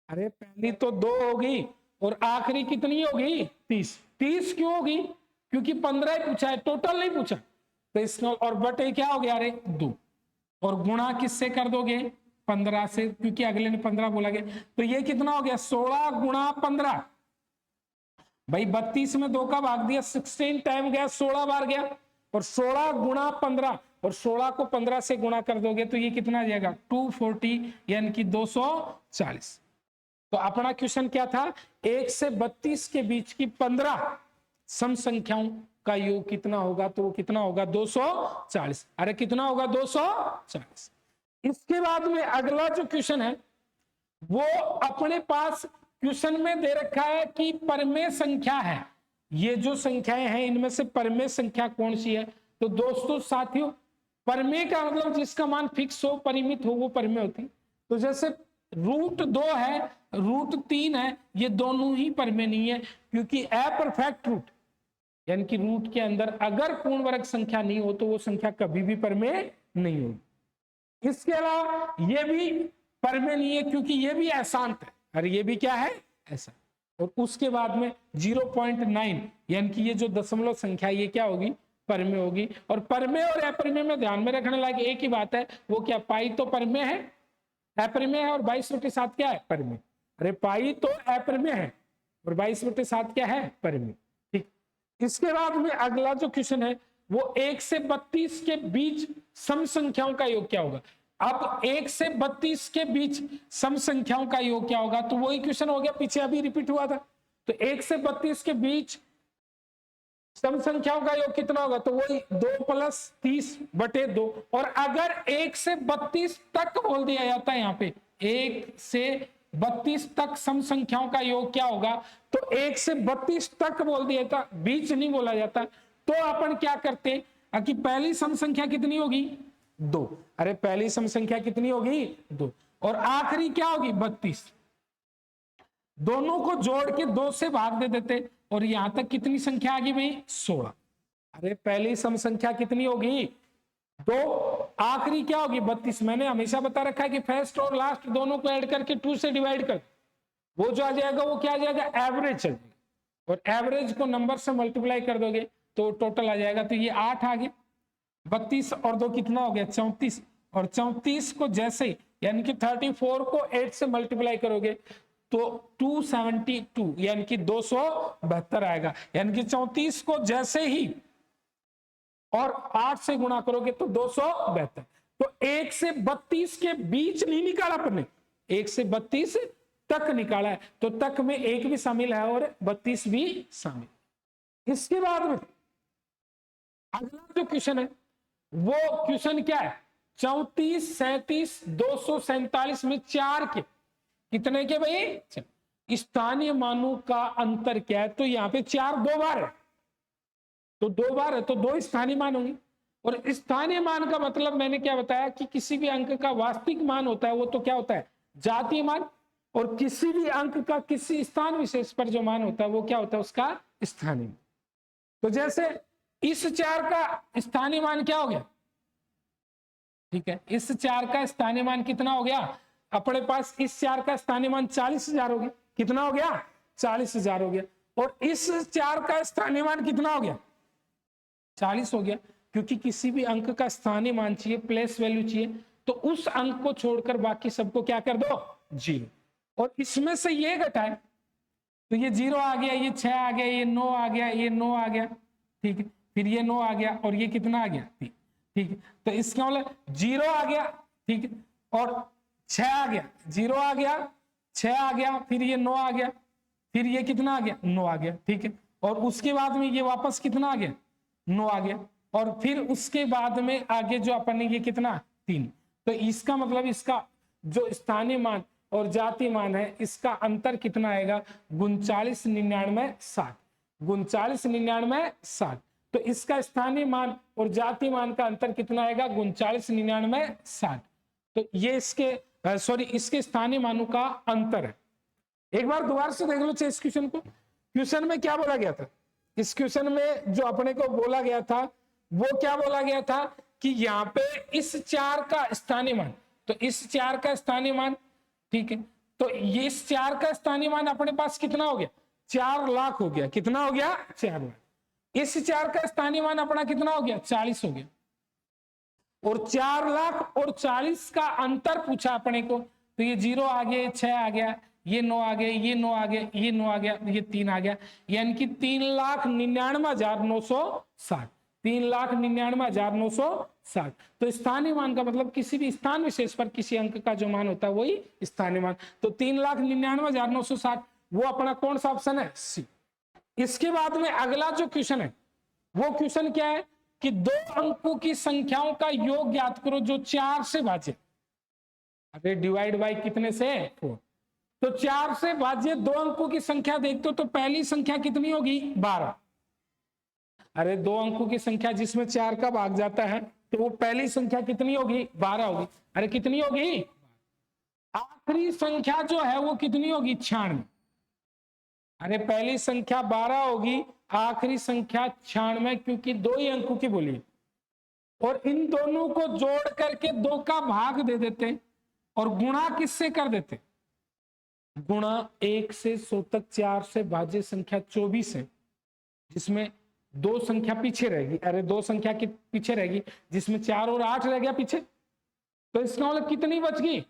अरे पहली तो 2 होगी और आखिरी कितनी होगी 30। 30 क्यों होगी, क्योंकि 15 ही पूछा है, टोटल नहीं पूछा। तो इसका और बटे क्या हो गया, अरे 2, और गुणा किससे कर दोगे 15 से, क्योंकि अगले ने 15 बोला गया। तो ये कितना हो गया 16 गुणा 15, भाई 32 में 2 का भाग दिया, 16 टाइम गया, 16 बार गया, और 16 गुणा 15, और 16 को 15 से गुणा कर दोगे तो ये कितना आ जाएगा 240, यानी कि 240। तो अपना क्वेश्चन क्या था, 1 से 32 के बीच की 15 सम संख्याओं का योग कितना होगा, तो वो कितना होगा 240। अरे कितना होगा 240। इसके बाद में अगला जो क्वेश्चन है वो अपने पास क्वेश्चन में दे रखा है कि परमेय संख्या है, ये जो संख्याएं हैं इनमें से परमेय संख्या कौन सी है। तो दोस्तों साथियों, परमेय का मतलब जिसका मान फिक्स हो, परिमित हो, वो परमेय होती। तो जैसे √2 है, √3 है, ये दोनों ही परमेय नहीं है, क्योंकि अपरफेक्ट रूट यानी कि रूट के अंदर अगर पूर्ण वर्ग संख्या नहीं हो तो वो संख्या कभी भी परमेय नहीं होगी। इसके अलावा ये भी परमेय नहीं है क्योंकि ये भी अशांत है, और ये भी क्या है ऐसा। और उसके बाद में 0.9 यानी कि ये जो दशमलव संख्या ये क्या होगी परमेय होगी। और परमेय और अपरमेय में ध्यान में रखने लायक एक ही बात है, वो क्या पाई तो परमेय है, अपरमेय है, और 22/7 क्या है परमेय। अरे पाई तो अपरमेय है और 22/7 क्या है परमेय। ठीक, इसके बाद में अगला जो क्वेश्चन है वो 1 से 32 के बीच सम संख्याओं का योग क्या होगा। अब 1 से 32 के बीच सम संख्याओं का योग क्या होगा, तो वही क्वेश्चन हो गया पीछे अभी रिपीट हुआ था। तो 1 से 32 के बीच सम संख्याओं का योग कितना होगा, तो वही 2 + 30/2। और अगर 1 से 32 तक बोल दिया जाता है, यहाँ पे 1 से 32 तक सम संख्याओं का योग क्या होगा, तो 1 से 32 तक बोल दिया था, बीच नहीं बोला जाता। तो अपन क्या करते हैं कि पहली सम संख्या कितनी होगी 2, अरे पहली सम संख्या कितनी होगी 2, और आखिरी क्या होगी 32, दोनों को जोड़ के 2 से भाग दे देते, और यहां तक कितनी संख्या आ गई भाई 16। अरे पहली सम संख्या कितनी होगी 2, आखिरी क्या होगी 32। मैंने हमेशा बता रखा है कि फर्स्ट और लास्ट दोनों को ऐड करके 2 से डिवाइड कर, वो जो आ जाएगा वो क्या आ जाएगा एवरेज चल जाएगा, और एवरेज को नंबर से मल्टीप्लाई कर दोगे तो टोटल आ जाएगा। तो ये 8 आ गया, 32 और 2 कितना हो गया 34, और 34 को जैसे यानी कि 34 को 8 से मल्टीप्लाई करोगे तो 272 यानी कि 272 आएगा। यानी कि 34 को जैसे ही और 8 से गुणा करोगे तो 272। तो 1 से 32 के बीच नहीं निकाला अपने, 1 से 32 तक निकाला है, तो तक में 1 भी शामिल है और 32 भी शामिल। इसके बाद में अगला जो क्वेश्चन है वो क्वेश्चन क्या है, 34, 37, 247 में 4 के कितने के भाई स्थानीय मानों का अंतर क्या है। तो यहाँ पे 4 2 बार है, तो 2 बार है तो 2 स्थानीय मान होंगे। और स्थानीय मान का मतलब मैंने क्या बताया कि किसी भी अंक का वास्तविक मान होता है वो तो क्या होता है जातीय मान, और किसी भी अंक का किसी स्थान विशेष पर जो मान होता है वो क्या होता है उसका स्थानीय। तो जैसे इस 4 का स्थानीय मान क्या हो गया, ठीक है, इस 4 का स्थानीय मान कितना हो गया, अपने पास इस 4 का स्थानीय मान 40,000 हो गया। कितना हो गया 40,000 हो गया। और इस 4 का स्थानीय मान कितना हो गया 40 हो गया, क्योंकि किसी भी अंक का स्थानीय मान चाहिए, प्लेस वैल्यू चाहिए, तो उस अंक को छोड़कर बाकी सबको क्या कर दो 0। और इसमें से ये घटाए तो ये 0 आ गया, ये 6 आ गया, ये 9 आ गया, ये 9 आ गया, ठीक है, फिर ये 9 आ गया और ये कितना आ गया, ठीक है। तो इसका मतलब 0 आ गया, ठीक है, और 6 आ गया, 0 आ गया, 6 आ गया, फिर ये 9 आ गया, फिर ये कितना आ गया 9 आ गया, ठीक है। और उसके बाद में ये वापस कितना आ गया 9 आ गया, और फिर उसके बाद में आगे जो अपन ने ये कितना 3। तो इसका मतलब इसका जो स्थानीय मान और जातीय मान है इसका अंतर कितना आएगा 39, 99, 60। 39, 99, 60। तो इसका स्थानीय मान और जातीय मान का अंतर कितना आएगा 39, 99, 60। तो ये इसके सॉरी इसके स्थानीय मानों का अंतर है। एक बार दोबारा से देख लो इस क्वेश्चन को। क्वेश्चन में क्या बोला गया था, इस क्वेश्चन में जो अपने को बोला गया था वो क्या बोला गया था कि यहाँ पे इस 4 का स्थानीय मान, तो इस 4 का स्थानीय मान, ठीक है। तो ये इस 4 का स्थानीय मान अपने पास कितना हो गया 4 लाख हो गया। कितना हो गया 4 लाख। इस 4 का स्थानीय मान अपना कितना हो गया 40 हो गया। और 4 लाख और 40 का अंतर पूछा अपने को, तो ये 0 आ गया, 6 आ गया, ये 9 आ गया, ये 9 आ गया, ये 9 आ गया, ये 3 आ गया, यानी कि 3,99,960। 3,99,960। तो स्थानीय मान का मतलब किसी भी स्थान विशेष पर किसी अंक का जो मान होता है वही स्थानीय मान। तो 3,99,960 वो अपना कौन सा ऑप्शन है सी। इसके बाद में अगला जो क्वेश्चन है वो क्वेश्चन क्या है कि 2 अंकों की संख्याओं का योग ज्ञात करो जो 4 से भाज्य। अरे डिवाइड बाय कितने से 4। तो 4 से भाज्य 2 अंकों की संख्या देखते हो तो पहली संख्या कितनी होगी 12। अरे 2 अंकों की संख्या जिसमें 4 का भाग जाता है तो वो पहली संख्या कितनी होगी 12 होगी। अरे कितनी होगी। आखिरी संख्या जो है वो कितनी होगी 96। अरे पहली संख्या 12 होगी, आखिरी संख्या 96, क्योंकि 2 ही अंकों की बोली। और इन दोनों को जोड़ करके 2 का भाग दे देते और गुणा किससे कर देते, गुणा 1 से 100 तक 4 से भाज्य संख्या 24 है, जिसमें 2 संख्या पीछे रहेगी। अरे 2 संख्या की पीछे रहेगी जिसमें 4 और 8 रह गया पीछे। तो इसका मतलब कितनी बच गई,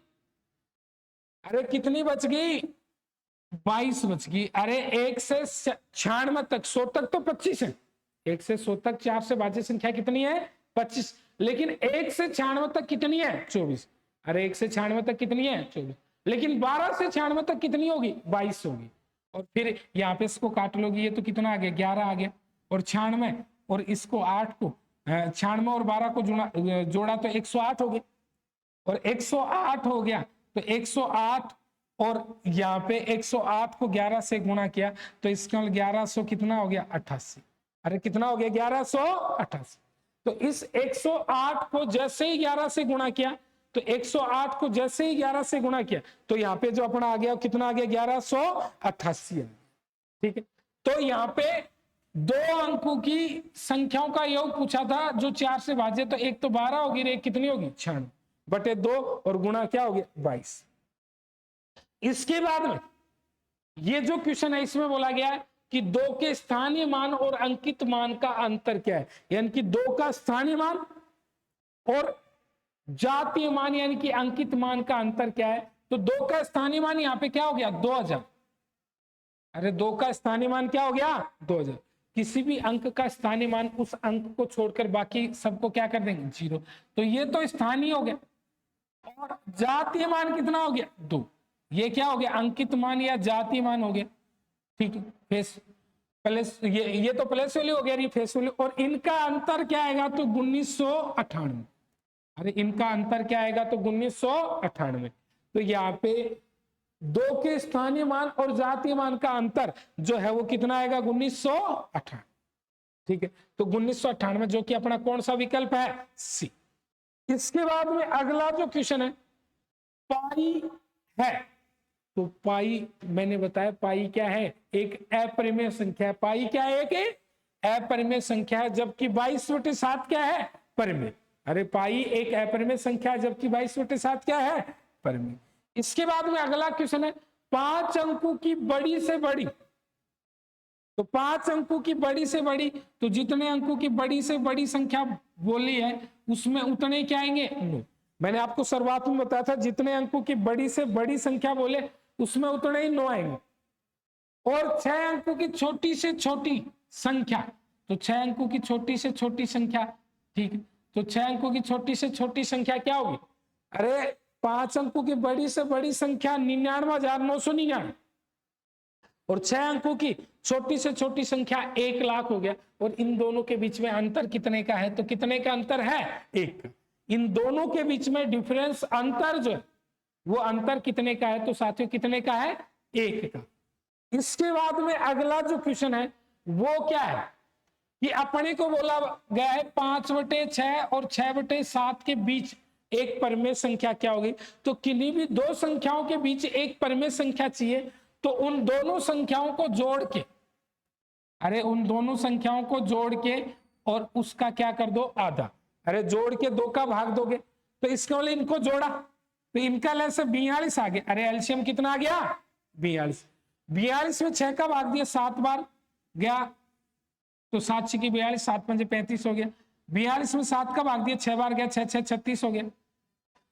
अरे कितनी बच गई 22 बच गई। अरे 1 से 96 तक 100 तक तो 25 है, 1 से 100 तक 4 से भाज्य संख्या कितनी है 25, लेकिन 1 से 96 तक कितनी है 24। अरे 1 से 96 तक कितनी है 24, लेकिन 12 से 96 तक कितनी होगी 22 होगी। और फिर यहाँ पे इसको काट लोगी, ये तो कितना आ गया 11 आ गया, और 96 और इसको 8 को 96 और 12 को जोड़ा तो 108 हो गया, और 108 हो गया तो 108 और यहाँ पे 108 को 11 से गुणा किया तो इसका 1100 कितना हो गया 88। अरे कितना हो गया 1188। तो इस 108 को जैसे ही 11 से गुणा किया तो 108 को जैसे ही 11 से गुणा किया तो यहाँ पे जो अपना आ गया कितना आ गया 1188। ठीक है, तो यहाँ पे 2 अंकों की संख्याओं का योग पूछा था जो 4 से भाज्य, तो एक तो 12 होगी, एक कितनी होगी 96 बटे 2 और गुणा क्या हो गया 22। इसके बाद में ये जो क्वेश्चन है इसमें बोला गया है कि 2 के स्थानीय मान और अंकित मान का अंतर क्या है, यानी कि 2 का स्थानीय मान और जातीय मान यानी कि अंकित मान का अंतर क्या है। तो 2 का स्थानीय मान यहाँ पे क्या हो गया 2000। अरे 2 का स्थानीय मान क्या हो गया 2000। किसी भी अंक का स्थानीय मान उस अंक को छोड़कर बाकी सबको क्या कर देंगे 0। तो ये तो स्थानीय हो गया, और जातीय मान कितना हो गया 2। ये क्या हो गया अंकित मान या जातीय मान हो गया। ठीक है, फेस प्लस ये तो प्लस वैल्यू हो गया, ये फेस वैल्यू, और इनका अंतर क्या आएगा तो 1998। अरे इनका अंतर क्या आएगा तो 1998। तो यहाँ पे 2 के स्थानीय मान और जातीय मान का अंतर जो है वो कितना आएगा 1998। ठीक है, तो 1998 जो कि अपना कौन सा विकल्प है सी। इसके बाद में अगला जो क्वेश्चन है पाई है। तो पाई मैंने बताया पाई क्या है, एक अपरिमेय संख्या है। पाई क्या है, एक अपरिमेय संख्या है, जबकि 22/7 क्या है परिमेय। अरे पाई एक अपरिमेय संख्या है जबकि 22/7 क्या है परिमेय। इसके बाद में अगला क्वेश्चन है 5 अंकों की बड़ी से बड़ी। तो 5 अंकों की बड़ी से बड़ी, तो जितने अंकों की बड़ी से बड़ी संख्या बोली है उसमें उतने क्या आएंगे 9। मैंने आपको शुरुआत में बताया था जितने अंकों की बड़ी से बड़ी संख्या बोले उसमें उतने ही 9 आएंगे। और 6 अंकों की छोटी से छोटी संख्या, तो 6 अंकों की छोटी से छोटी संख्या, ठीक है, तो 6 अंकों की छोटी से छोटी संख्या क्या होगी। अरे 5 अंकों की बड़ी से बड़ी संख्या 99,999, और 6 अंकों की छोटी से छोटी संख्या 1 लाख हो गया। और इन दोनों के बीच में अंतर कितने का है? तो कितने का अंतर है? 1 का। इन दोनों के बीच में डिफरेंस अंतर जो है वो अंतर कितने का है? तो साथियों कितने का है? 1 का। इसके बाद में अगला जो क्वेश्चन है वो क्या है कि अपने को बोला गया है 5/6 और 6/7 के बीच एक परिमेय संख्या क्या होगी? तो किन्हीं भी दो संख्याओं के बीच एक परिमेय संख्या चाहिए, तो उन दोनों संख्याओं को जोड़ के, अरे उन दोनों संख्याओं को जोड़ के और उसका क्या कर दो? आधा। अरे जोड़ के 2 का भाग दोगे तो इसके वाले इनको जोड़ा तो इनका लैसे 42 आ गया। अरे एलसीएम कितना आ गया? 42। 42 में 6 का भाग दिया 7 बार गया तो 7 6 42, 7 5 35 हो गया। 42 में 7 का भाग दिया 6 बार गया, 6 6 36 हो गया।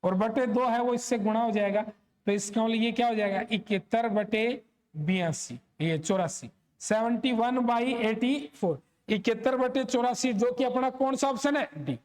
और बटे 2 है वो इससे गुणा हो जाएगा तो इसका मतलब ये क्या हो जाएगा? 71/82, ये 84, 71/84, 71/84, जो कि अपना कौन सा ऑप्शन है? डी।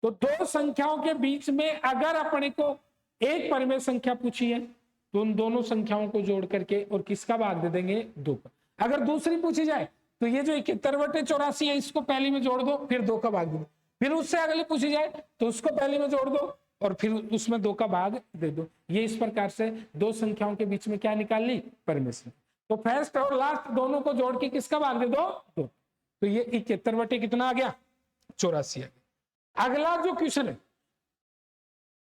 तो दो संख्याओं के बीच में अगर अपने को एक परिमेय संख्या पूछी है तो उन दोनों संख्याओं को जोड़ करके और किसका भाग दे देंगे? 2 का। अगर दूसरी पूछी जाए तो ये जो 71/84 है इसको पहली में जोड़ दो फिर 2 का भाग दे दो। फिर उससे अगली पूछी जाए तो उसको पहली में जोड़ दो और फिर उसमें 2 का भाग दे दो। ये इस प्रकार से दो संख्याओं के बीच में क्या निकाल ली? परिमेय संख्या। तो फर्स्ट और लास्ट दोनों को जोड़ के किसका भाग दे दो? 2। तो ये 71 कितना आ गया? 84 आ गया। अगला जो क्वेश्चन है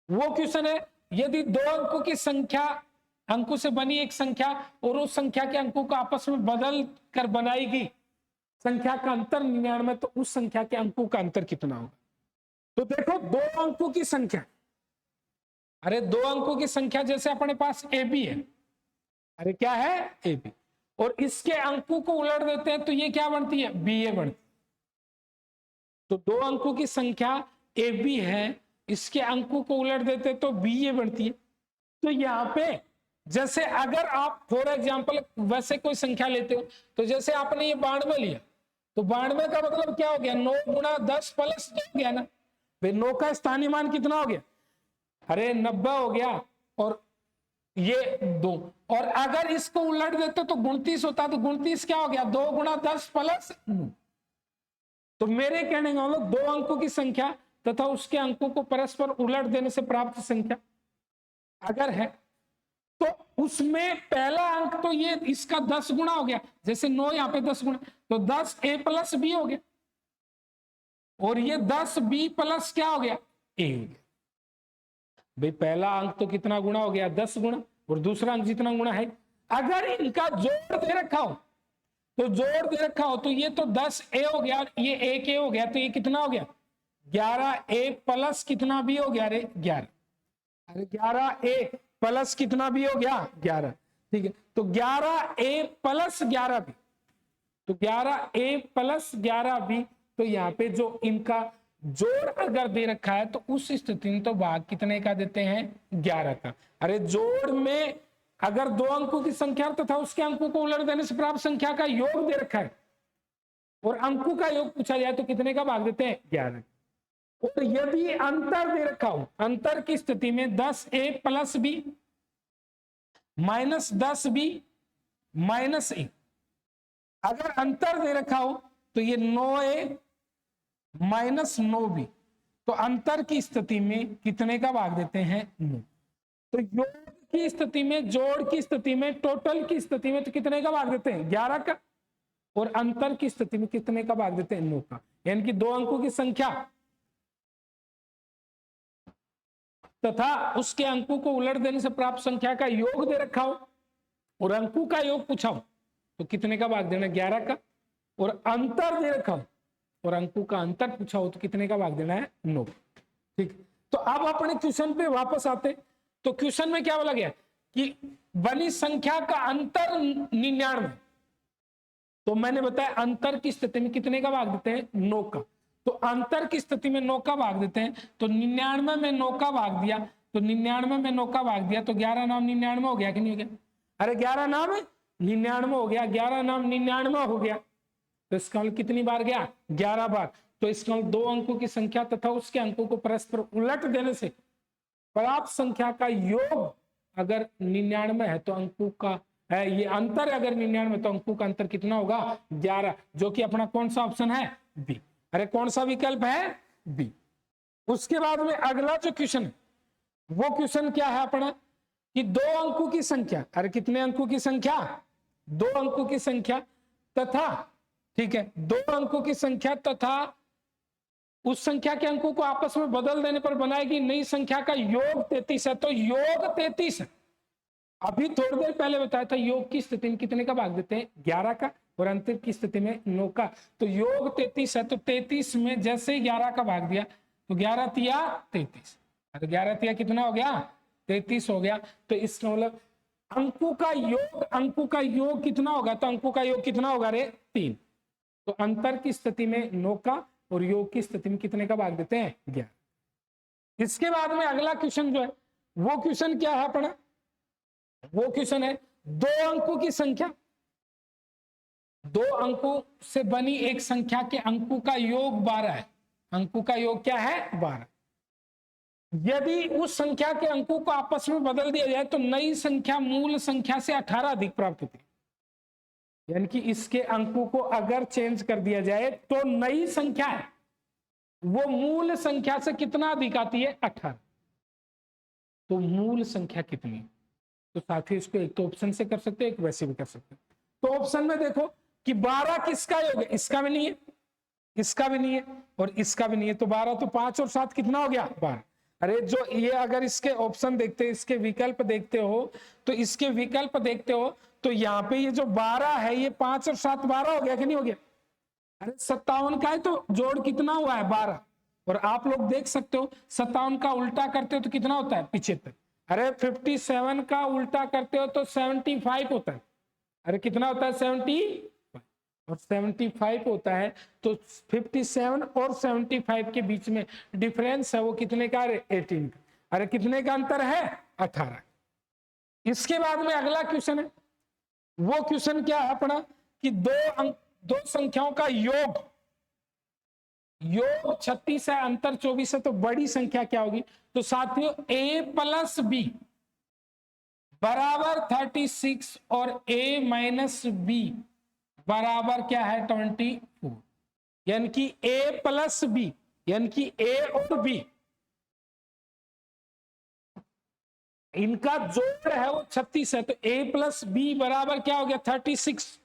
वो क्वेश्चन है यदि दो अंकों की संख्या, अंकों से बनी एक संख्या और उस संख्या के अंकों को आपस में बदल कर बनाई गई संख्या का अंतर 99, तो उस संख्या के अंकों का अंतर कितना होगा? तो देखो दो अंकों की संख्या, अरे दो अंकों की संख्या जैसे अपने पास ए बी है, अरे क्या है? ए बी, और इसके अंकों को उलट देते हैं तो ये क्या बनती है? बी ए बनती है। तो दो अंकों की संख्या ए बी है, इसके अंकों को उलट देते हैं तो बी ए बनती है। तो यहाँ पे जैसे अगर आप फॉर एग्जाम्पल वैसे कोई संख्या लेते हो तो जैसे आपने ये 92 लिया तो 92 का मतलब क्या हो गया? 9 × 10 + 2 हो गया ना। भाई 9 का स्थानीय मान कितना हो गया? अरे 90 हो गया और ये 2। और अगर इसको उलट देते तो 29 होता, तो 29 क्या हो गया? 2 × 10 + 9। तो मेरे कहने का मतलब दो अंकों की संख्या तथा उसके अंकों को परस्पर उलट देने से प्राप्त संख्या अगर है तो उसमें पहला अंक तो ये इसका 10 गुना हो गया, जैसे 9 यहाँ पे 10 गुना, तो 10 a + b हो गया और ये 10 b + क्या हो गया? a हो गया। भाई पहला अंक तो कितना गुना हो गया? 10 गुना, और दूसरा अंक जितना गुना है। अगर इनका जोड़ दे रखा हो तो जोड़ दे रखा हो तो ये तो 10 a हो गया और ये 1 a हो गया, तो ये कितना हो गया? 11 a + कितना b हो गया? अरे 11, अरे 11 a + कितना b हो गया? 11। ठीक है, तो 11 a + 11 b, तो 11 a + 11 b, तो यहाँ पे जो इनका जोड़ अगर दे रखा है तो उस स्थिति में तो भाग कितने का देते हैं? 11 का। अरे जोड़ में अगर दो अंकों की संख्या तथा उसके अंकों को उलट देने से प्राप्त संख्या का योग दे रखा है और अंकों का योग पूछा जाए तो कितने का भाग देते हैं? 11। और यदि अंतर दे रखा हो, अंतर की स्थिति में 10a + b -10b -a, अगर अंतर दे रखा हो तो ये 9a -9b, तो अंतर की स्थिति में कितने का भाग देते हैं? 9। तो योग की स्थिति में, जोड़ की स्थिति में, टोटल की स्थिति में तो कितने का भाग देते हैं? 11 का। और अंतर की स्थिति में कितने का भाग देते हैं? 9 का। यानी कि दो अंकों की संख्या तथा उसके अंकों को उलट देने से प्राप्त संख्या का योग दे रखा हो और अंकों का योग पूछा हो तो कितने का भाग देना? 11 का। और अंतर दे रखा हो और अंकों का अंतर पूछा हो तो कितने का भाग देना है? 9। ठीक, तो अब अपने क्वेश्चन पे वापस आते। तो क्वेश्चन में क्या बोला गया कि बनी संख्या का अंतर 99, तो मैंने बताया अंतर की स्थिति में कितने का भाग देते हैं? 9 का। तो अंतर की स्थिति में 9 का भाग देते हैं, तो 99 में 9 का भाग दिया, तो 99 में 9 का भाग दिया तो 11 नाम 99 हो गया कि नहीं हो गया? अरे 11 नाम 99 हो गया, 11 नाम 99 हो गया। तो इसका मतलब कितनी बार गया? 11 बार। तो इसका मतलब दो अंकों की संख्या तथा उसके अंकों को परस्पर उलट देने से प्राप्त संख्या का योग अगर 99 है तो अंकों का ये अंतर अगर 99 तो अंकों का अंतर कितना होगा 11, जो कि अपना कौन सा ऑप्शन है बी। अरे कौन सा विकल्प है बी। उसके बाद में अगला जो क्वेश्चन है वो क्वेश्चन क्या है अपना कि 2 अंकों की संख्या, अरे कितने अंकों की संख्या 2 अंकों की संख्या तथा, ठीक है 2 अंकों की संख्या तथा उस संख्या के अंकों को आपस में बदल देने पर बनाएगी नई संख्या का योग 33 है। तो योग 33 है, अभी थोड़ी देर पहले बताया था योग की स्थिति में कितने का भाग देते हैं 11 का, और अंतर की स्थिति में 9 का। तो योग 33 है, तो 33 में जैसे ही 11 का भाग दिया तो 11 तिया 33, तो 11 तिया कितना हो गया 33 हो गया। तो इसका मतलब अंकों का योग कितना होगा, तो अंकों का योग कितना होगा रे 3। तो अंतर की स्थिति में 9 का और योग की स्थिति में कितने का भाग देते हैं 11। इसके बाद में अगला क्वेश्चन जो है वो क्वेश्चन क्या है अपना, वो क्वेश्चन है 2 अंकों की संख्या, 2 अंकों से बनी एक संख्या के अंकों का योग 12 है। अंकों का योग क्या है 12। यदि उस संख्या के अंकों को आपस में बदल दिया जाए तो नई संख्या मूल संख्या से 18 अधिक प्राप्त होती है। यानी कि इसके अंकों को अगर चेंज कर दिया जाए तो नई संख्या है वो मूल संख्या से कितना अधिक आती है 18। तो मूल संख्या कितनी, तो साथी इसको एक तो ऑप्शन से कर सकते हैं, एक वैसे भी कर सकते हैं। तो ऑप्शन में देखो कि 12 किसका योग है, इसका भी नहीं है, इसका भी नहीं है और इसका भी नहीं है। तो 12 तो 5 और 7 कितना हो गया 12। अरे जो ये अगर इसके ऑप्शन देखते, इसके विकल्प देखते हो, तो इसके विकल्प देखते हो तो यहाँ पे ये जो 12 है ये 5 और 7 12 हो गया कि नहीं हो गया। अरे 57 का है तो जोड़ कितना हुआ है 12, और आप लोग देख सकते हो 57 का उल्टा करते हो तो कितना होता है 75। अरे 57 का उल्टा करते हो तो 75 होता है। अरे कितना होता है 70 और 75 होता है। तो 57 और 75 के बीच में डिफरेंस है वो कितने का 18 का। अरे कितने का अंतर है 18। इसके बाद में अगला क्वेश्चन है, वो क्वेश्चन क्या है अपना कि 2 संख्याओं का योग 36 है, अंतर 24 है, तो बड़ी संख्या क्या होगी। तो साथियों a प्लस बी बराबर 36 और a माइनस बी बराबर क्या है 24। यानी कि a प्लस बी यानी कि a और b इनका जोड़ है वो 36 है। तो a प्लस बी बराबर क्या हो गया 36।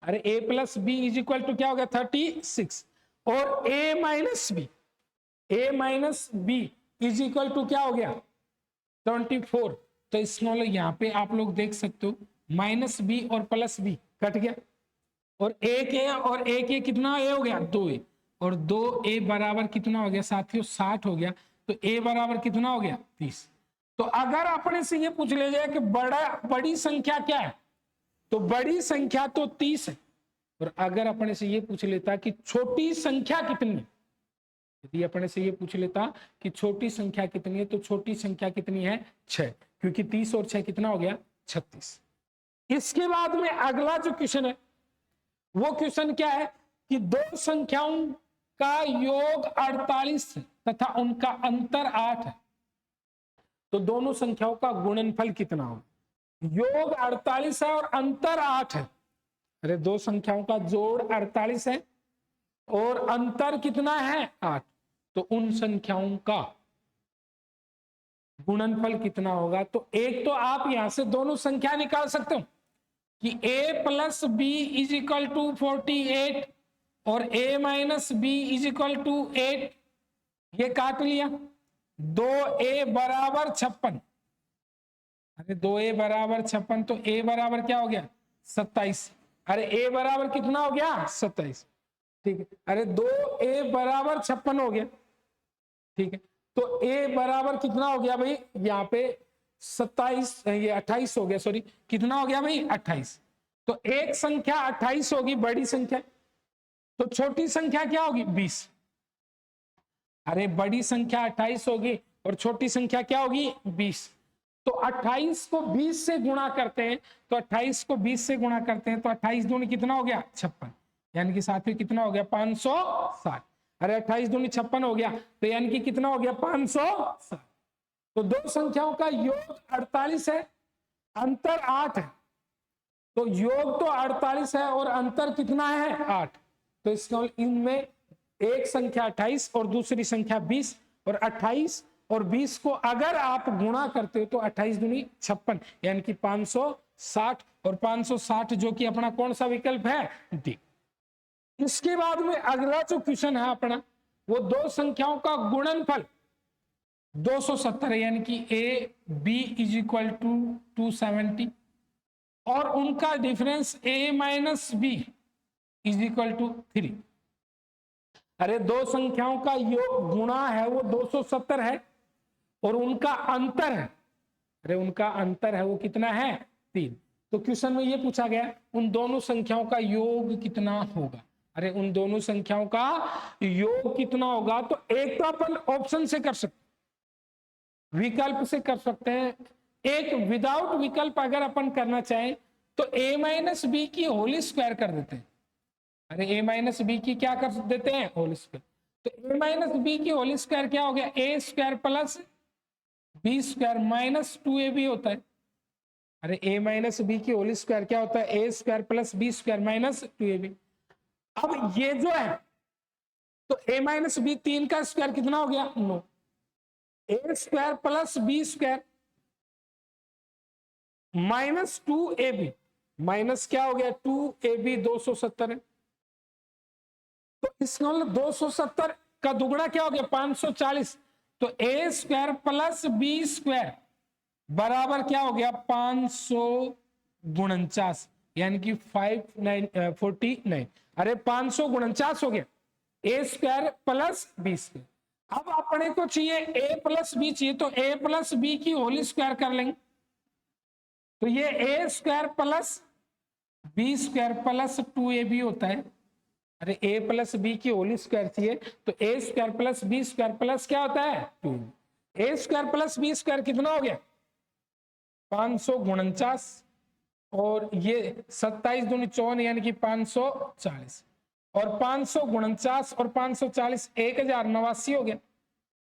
अरे a plus B is equal to क्या हो गया 36 और a minus B is equal to क्या हो गया 24। तो इसमें यहाँ पे आप लोग देख सकते हो माइनस बी और प्लस बी कट गया और एक ए और एक ए कितना ए हो गया 2a और 2a बराबर कितना हो गया साथियों 60 हो गया। तो a बराबर कितना हो गया 30। तो अगर अपने से ये पूछ ले जाए कि बड़ी संख्या क्या है, तो बड़ी संख्या तो 30 है। और अगर अपने से ये पूछ लेता कि छोटी संख्या कितनी है, यदि अपने से ये पूछ लेता कि छोटी संख्या कितनी है, तो छोटी संख्या कितनी है 6, क्योंकि 30 और 6 कितना हो गया 36। इसके बाद में अगला जो क्वेश्चन है वो क्वेश्चन क्या है कि 2 संख्याओं का योग 48 तथा उनका अंतर 8 है। तो दोनों संख्याओं का गुणनफल कितना हो। योग 48 है और अंतर 8 है। अरे 2 संख्याओं का जोड़ 48 है और अंतर कितना है 8। तो उन संख्याओं का गुणनफल कितना होगा। तो एक तो आप यहां से दोनों संख्या निकाल सकते हो कि a plus B is equal to 48 और a minus B is equal to 8। ये काट लिया 2a बराबर 56। अरे 2a बराबर 56 तो a बराबर क्या हो गया 27। अरे a बराबर कितना हो गया 27। ठीक है। अरे 2a बराबर 56 हो गया। ठीक है। तो a बराबर कितना हो गया भाई यहाँ पे 27 ये 28 हो गया, सॉरी कितना हो गया भाई 28। तो एक संख्या 28 होगी बड़ी संख्या, तो छोटी संख्या क्या होगी 20। अरे बड़ी संख्या 28 होगी और छोटी संख्या क्या होगी 20। तो 28 को 20 से गुणा करते हैं, तो 28 को 20 से गुणा करते हैं तो 28 दूनी कितना हो गया 56। यानी कि साथ में कितना हो गया 560। अरे 28 दूनी 56 हो गया, तो यानी कि कितना हो गया 560। तो 2 संख्याओं का योग 48 है, अंतर 8 है। तो योग तो 48 है और अंतर कितना है 8। तो इसका इनमें एक संख्या 28 और दूसरी संख्या 20, और 28 और 20 को अगर आप गुणा करते हो तो 28 दूनी 56, यानी कि 560, और 560 जो कि अपना कौन सा विकल्प है डी। इसके बाद में अगला जो क्वेश्चन है अपना, वो दो संख्याओं का गुणनफल 270 यानी कि A B is equal to 270, और उनका difference A minus B is equal to 3। अरे दो संख्याओं का योग गुणा है वो 270 है, और उनका अंतर है, अरे उनका अंतर है वो कितना है 3। तो क्वेश्चन में ये पूछा गया उन दोनों संख्याओं का योग कितना होगा। अरे उन दोनों संख्याओं का योग कितना होगा, तो एक तो अपन ऑप्शन से कर सकते, विकल्प से कर सकते हैं, एक विदाउट विकल्प अगर अपन करना चाहें तो a माइनस बी की होल स्क्वायर कर देते हैं। अरे a माइनस बी की क्या कर देते हैं होल स्क्वायर, तो a माइनस बी की होल स्क्वायर क्या हो गया a square plus B square minus 2ab होता है। अरे a माइनस बी की होल स्क्वायर क्या होता है a square plus B square minus 2ab। अब ये जो है तो a माइनस बी 3 का स्क्वायर कितना हो गया 9, a square plus B square minus 2ab, minus क्या हो गया 2ab 270 है। तो इसका मतलब 270 का दुगना क्या हो गया 540, तो a square plus B square बराबर क्या हो गया 549, यानी कि 549। अरे 549 हो गया a square plus B square. अब अपने को चाहिए a प्लस बी चाहिए, तो a प्लस बी की होल स्क्वायर कर लेंगे, तो ये a square plus B square plus 2ab होता है। अरे a प्लस बी की होल स्क्वायर चाहिए, तो a square plus B square plus क्या होता है 2। a square plus B square कितना हो गया 549, और ये 27 दूनी 54 यानी कि 540, और 549 और 540 1089 हो गया।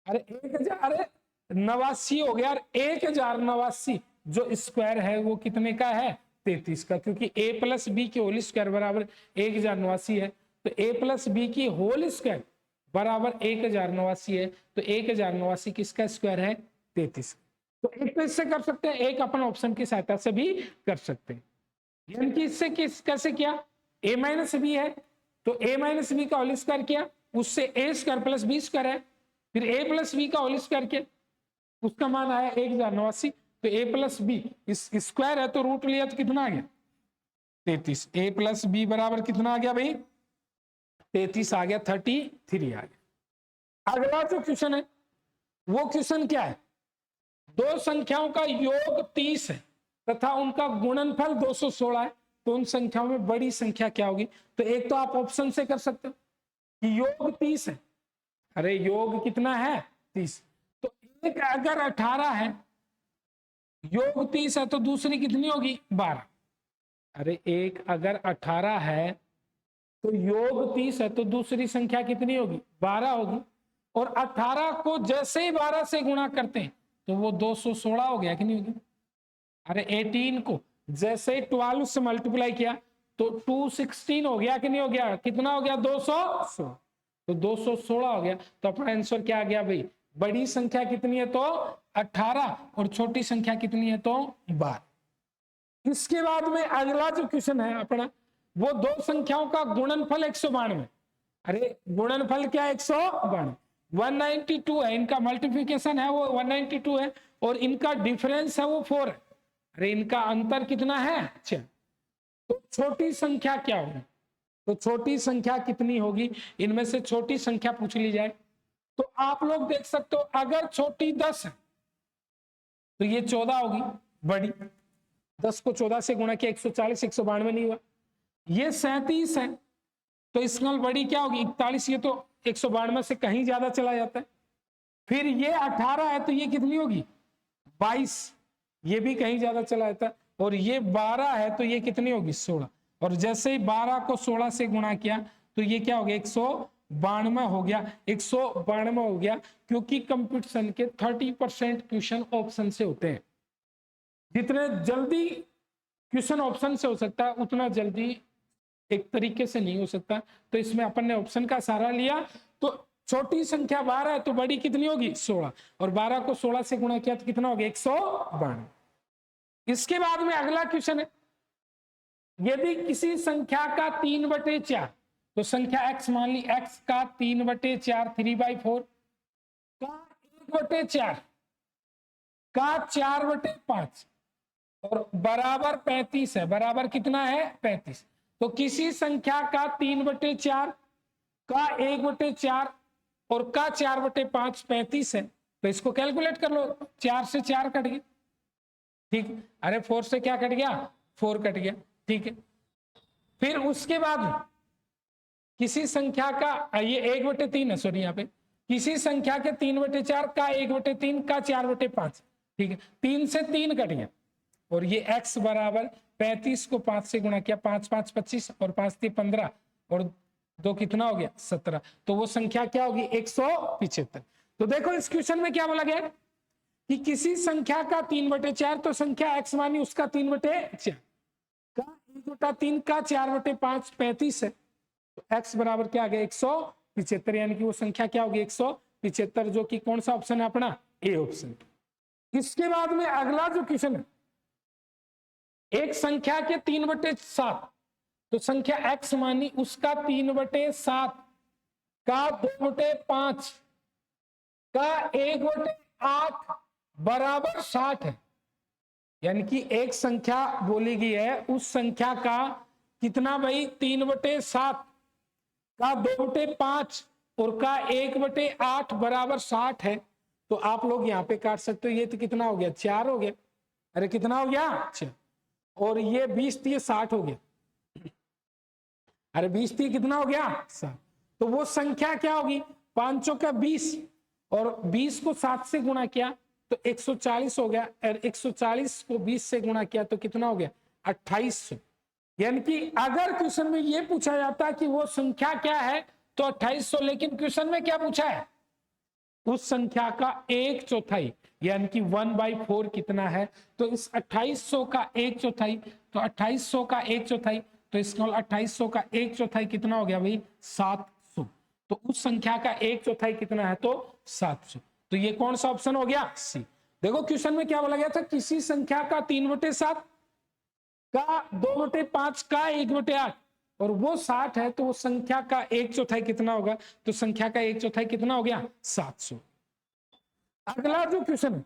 अरे 1089 हो गया, और 1089 जो स्क्वायर है वो कितने का है 33 का, क्योंकि a प्लस बी की होल स्क्वायर बराबर 1089 है, तो a प्लस बी की होल स्क्वायर बराबर 1089 है, तो 1089 किसका स्क्वायर है 33। तो एक तो इससे कर सकते हैं, एक अपन ऑप्शन की सहायता से भी कर सकते हैं। यानी कि इससे कैसे किया, a माइनस बी है तो a माइनस बी का होल स्क्वायर किया, उससे a square plus B square है, फिर a प्लस बी का होल स्क्वायर किया, उसका मान आया 1089, तो a प्लस बी इस स्क्वायर है तो रूट लिया तो कितना आ गया 33, a प्लस बी बराबर कितना आ गया भाई 33 आ गया, 33 आ गया। अगला जो क्वेश्चन है वो क्वेश्चन क्या है, दो संख्याओं का योग 30 है तथा उनका गुणनफल 216 है, तो उन संख्याओं में बड़ी संख्या क्या होगी। तो एक तो आप ऑप्शन से कर सकते हो कि योग 30 है, अरे योग कितना है 30, तो एक अगर 18 है योग 30 है तो दूसरी कितनी होगी 12। अरे एक अगर 18 है तो योग 30 है तो दूसरी संख्या कितनी होगी 12 होगी, और 18 को जैसे ही 12 से गुणा करते हैं तो वो 216 हो गया कि नहीं होगी। अरे 18 को जैसे ही 12 से मल्टीप्लाई किया तो 216 हो गया कि नहीं हो गया, कितना हो गया 216, तो 216 हो गया। तो अपना आंसर क्या आ गया भाई, बड़ी संख्या कितनी है तो 18 और छोटी संख्या कितनी है तो 12। इसके बाद में अगला जो क्वेश्चन है अपना, वो दो संख्याओं का गुणनफल 192। अरे गुणनफल क्या 192, 192 है, इनका मल्टीप्लिकेशन है वो 192 है, और इनका डिफरेंस है वो 4 है। अरे इनका अंतर कितना है 6, तो छोटी संख्या क्या होगी, तो छोटी संख्या कितनी होगी, इनमें से छोटी संख्या पूछ ली जाए तो आप लोग देख सकते हो, अगर छोटी 10 है तो ये 14 होगी, बड़ी 10 को 14 से गुणा किया 140, 192 नहीं हुआ, ये 37 है तो इसका बड़ी क्या होगी 41, ये तो 192 से कहीं ज्यादा चला जाता है। फिर ये 18 है तो ये कितनी होगी 22, ये भी कहीं ज्यादा चला जाता है, और ये 12 है तो ये कितनी होगी 16, और जैसे ही 12 को 16 से गुणा किया तो ये क्या हो गया 192 हो गया, 192 हो गया, क्योंकि कंपटीशन के 30% क्वेश्चन ऑप्शन से होते हैं। जितने जल्दी क्वेश्चन ऑप्शन से हो सकता है, उतना जल्दी एक तरीके से नहीं हो सकता। तो इसमें अपन ने ऑप्शन का सहारा लिया। तो छोटी संख्या 12 है तो बड़ी कितनी होगी 16, और 12 को 16 से गुणा किया तो कितना हो गया 192। इसके बाद में अगला क्वेश्चन है, यदि किसी संख्या का 3/4, तो संख्या x मान ली, x का 3/4 3/4 का 1/4 का 4/5 और बराबर 35 है, बराबर कितना है 35। तो किसी संख्या का 3/4 का 1/4 और का 4/5 35 है। तो इसको कैलकुलेट कर लो, 4 से 4 कट गया, ठीक। अरे 4 से क्या कट गया 4 कट गया, ठीक है। फिर उसके बाद किसी संख्या का, ये 1/3 है, सॉरी यहाँ पे किसी संख्या के 3/4 का 1/3 का 4/5, ठीक है। 3 से 3 कट गया और ये x बराबर 35 को 5 से गुणा किया, 5 5 25 और 5 3 15 और 2 कितना हो गया 17। तो वो संख्या क्या होगी 175। तो देखो इस क्वेश्चन में क्या बोला गया कि किसी संख्या का 3/4, तो संख्या x मानी उसका 3/4 का 1/3 का 4/5 35 है। तो x बराबर क्या आ गया 175, यानी कि वो संख्या क्या होगी 175, जो कि कौन सा ऑप्शन है अपना ए ऑप्शन। इसके बाद में अगला जो क्वेश्चन है, एक संख्या के 3/7, तो संख्या x मानी उसका 3/7 का 2/5 का 1/8 बराबर 60 है। यानी कि एक संख्या बोली गई है, उस संख्या का कितना भाई 3/7 का 2/5 और का 1/8 बराबर 60 है। तो आप लोग यहाँ पे काट सकते हो, ये तो कितना हो गया 4 हो गया, अरे कितना हो गया 6, और ये 20 थी 60 हो गया, अरे 20 थी कितना हो गया 7। तो वो संख्या क्या होगी 5 का 20 और 20 को 7 से गुणा किया तो 140 हो गया, और 140 को 20 से गुणा किया तो कितना हो गया 2800। यानी कि अगर क्वेश्चन में ये पूछा जाता कि वो संख्या क्या है तो 2800, लेकिन क्वेश्चन में क्या पूछा है उस संख्या का 1/4 यानी कि 1/4 कितना है। तो इस 2800 का 1/4, तो 2800 का 1/4, तो इसका 2800 का 1/4 कितना हो गया भाई 700। तो उस संख्या का 1/4 कितना है तो 700। तो ये कौन सा ऑप्शन हो गया सी। देखो क्वेश्चन में क्या बोला गया था, किसी संख्या का 3/7 का 2/5 का 1/8 और वो 60 है, तो वो संख्या का 1/4 कितना होगा, तो संख्या का 1/4 कितना हो गया 700। अगला जो क्वेश्चन है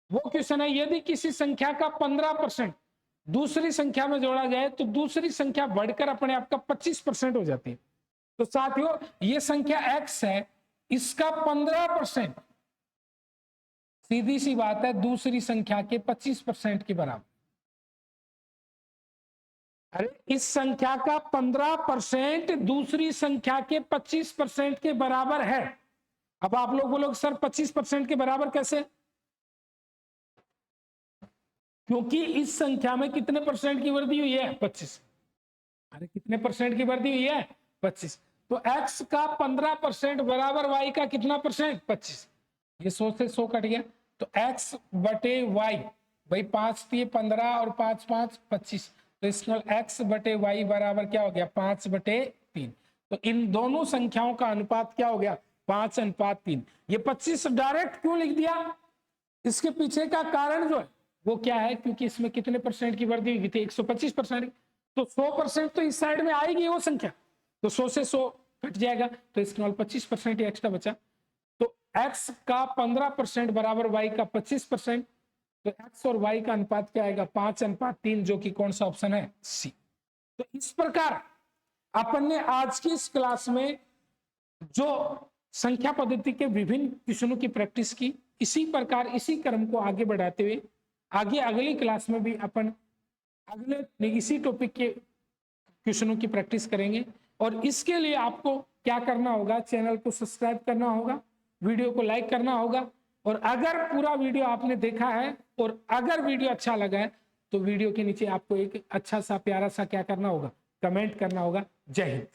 वो क्वेश्चन है, यदि किसी संख्या का 15% दूसरी संख्या में जोड़ा जाए तो दूसरी संख्या बढ़कर अपने आप का 25% हो जाती है। तो साथियों ये संख्या x है, इसका 15% सीधी सी बात है दूसरी संख्या के 25% के बराबर। अरे इस संख्या का 15% दूसरी संख्या के 25% के बराबर है। अब आप लोग बोलोगे सर 25% के बराबर कैसे, क्योंकि इस संख्या में कितने परसेंट की वृद्धि हुई है 25। अरे कितने परसेंट की वृद्धि हुई है 25। तो x का 15% बराबर y का कितना परसेंट 25। ये 100 से 100 कट गया, तो x बटे y, भाई 5 थी 15 और 5 5 25, तो इसमें x बटे y बराबर क्या हो गया 5/3। तो इन दोनों संख्याओं का अनुपात क्या हो गया 5:3। ये 25 डायरेक्ट क्यों लिख दिया, इसके पीछे का कारण जो है वो क्या है, क्योंकि इसमें कितने परसेंट की वृद्धि हुई थी 125%। तो 100% तो इस साइड में आएगी वो संख्या, तो 100 से 100 कट जाएगा, तो इसके 25% एक्स्ट्रा बचा। तो x का 15% बराबर y का 25%, तो x और y का अनुपात क्या आएगा 5:3, जो कि कौन सा ऑप्शन है सी। तो इस प्रकार अपन ने आज की इस क्लास में जो संख्या पद्धति के विभिन्न क्वेश्चनों की प्रैक्टिस की, इसी प्रकार इसी क्रम को आगे बढ़ाते हुए आगे अगली क्लास में भी अपन अगले इसी टॉपिक के क्वेश्चनों की प्रैक्टिस करेंगे। और इसके लिए आपको क्या करना होगा, चैनल को सब्सक्राइब करना होगा, वीडियो को लाइक करना होगा, और अगर पूरा वीडियो आपने देखा है और अगर वीडियो अच्छा लगा है तो वीडियो के नीचे आपको एक अच्छा सा प्यारा सा क्या करना होगा, कमेंट करना होगा। जय हिंद।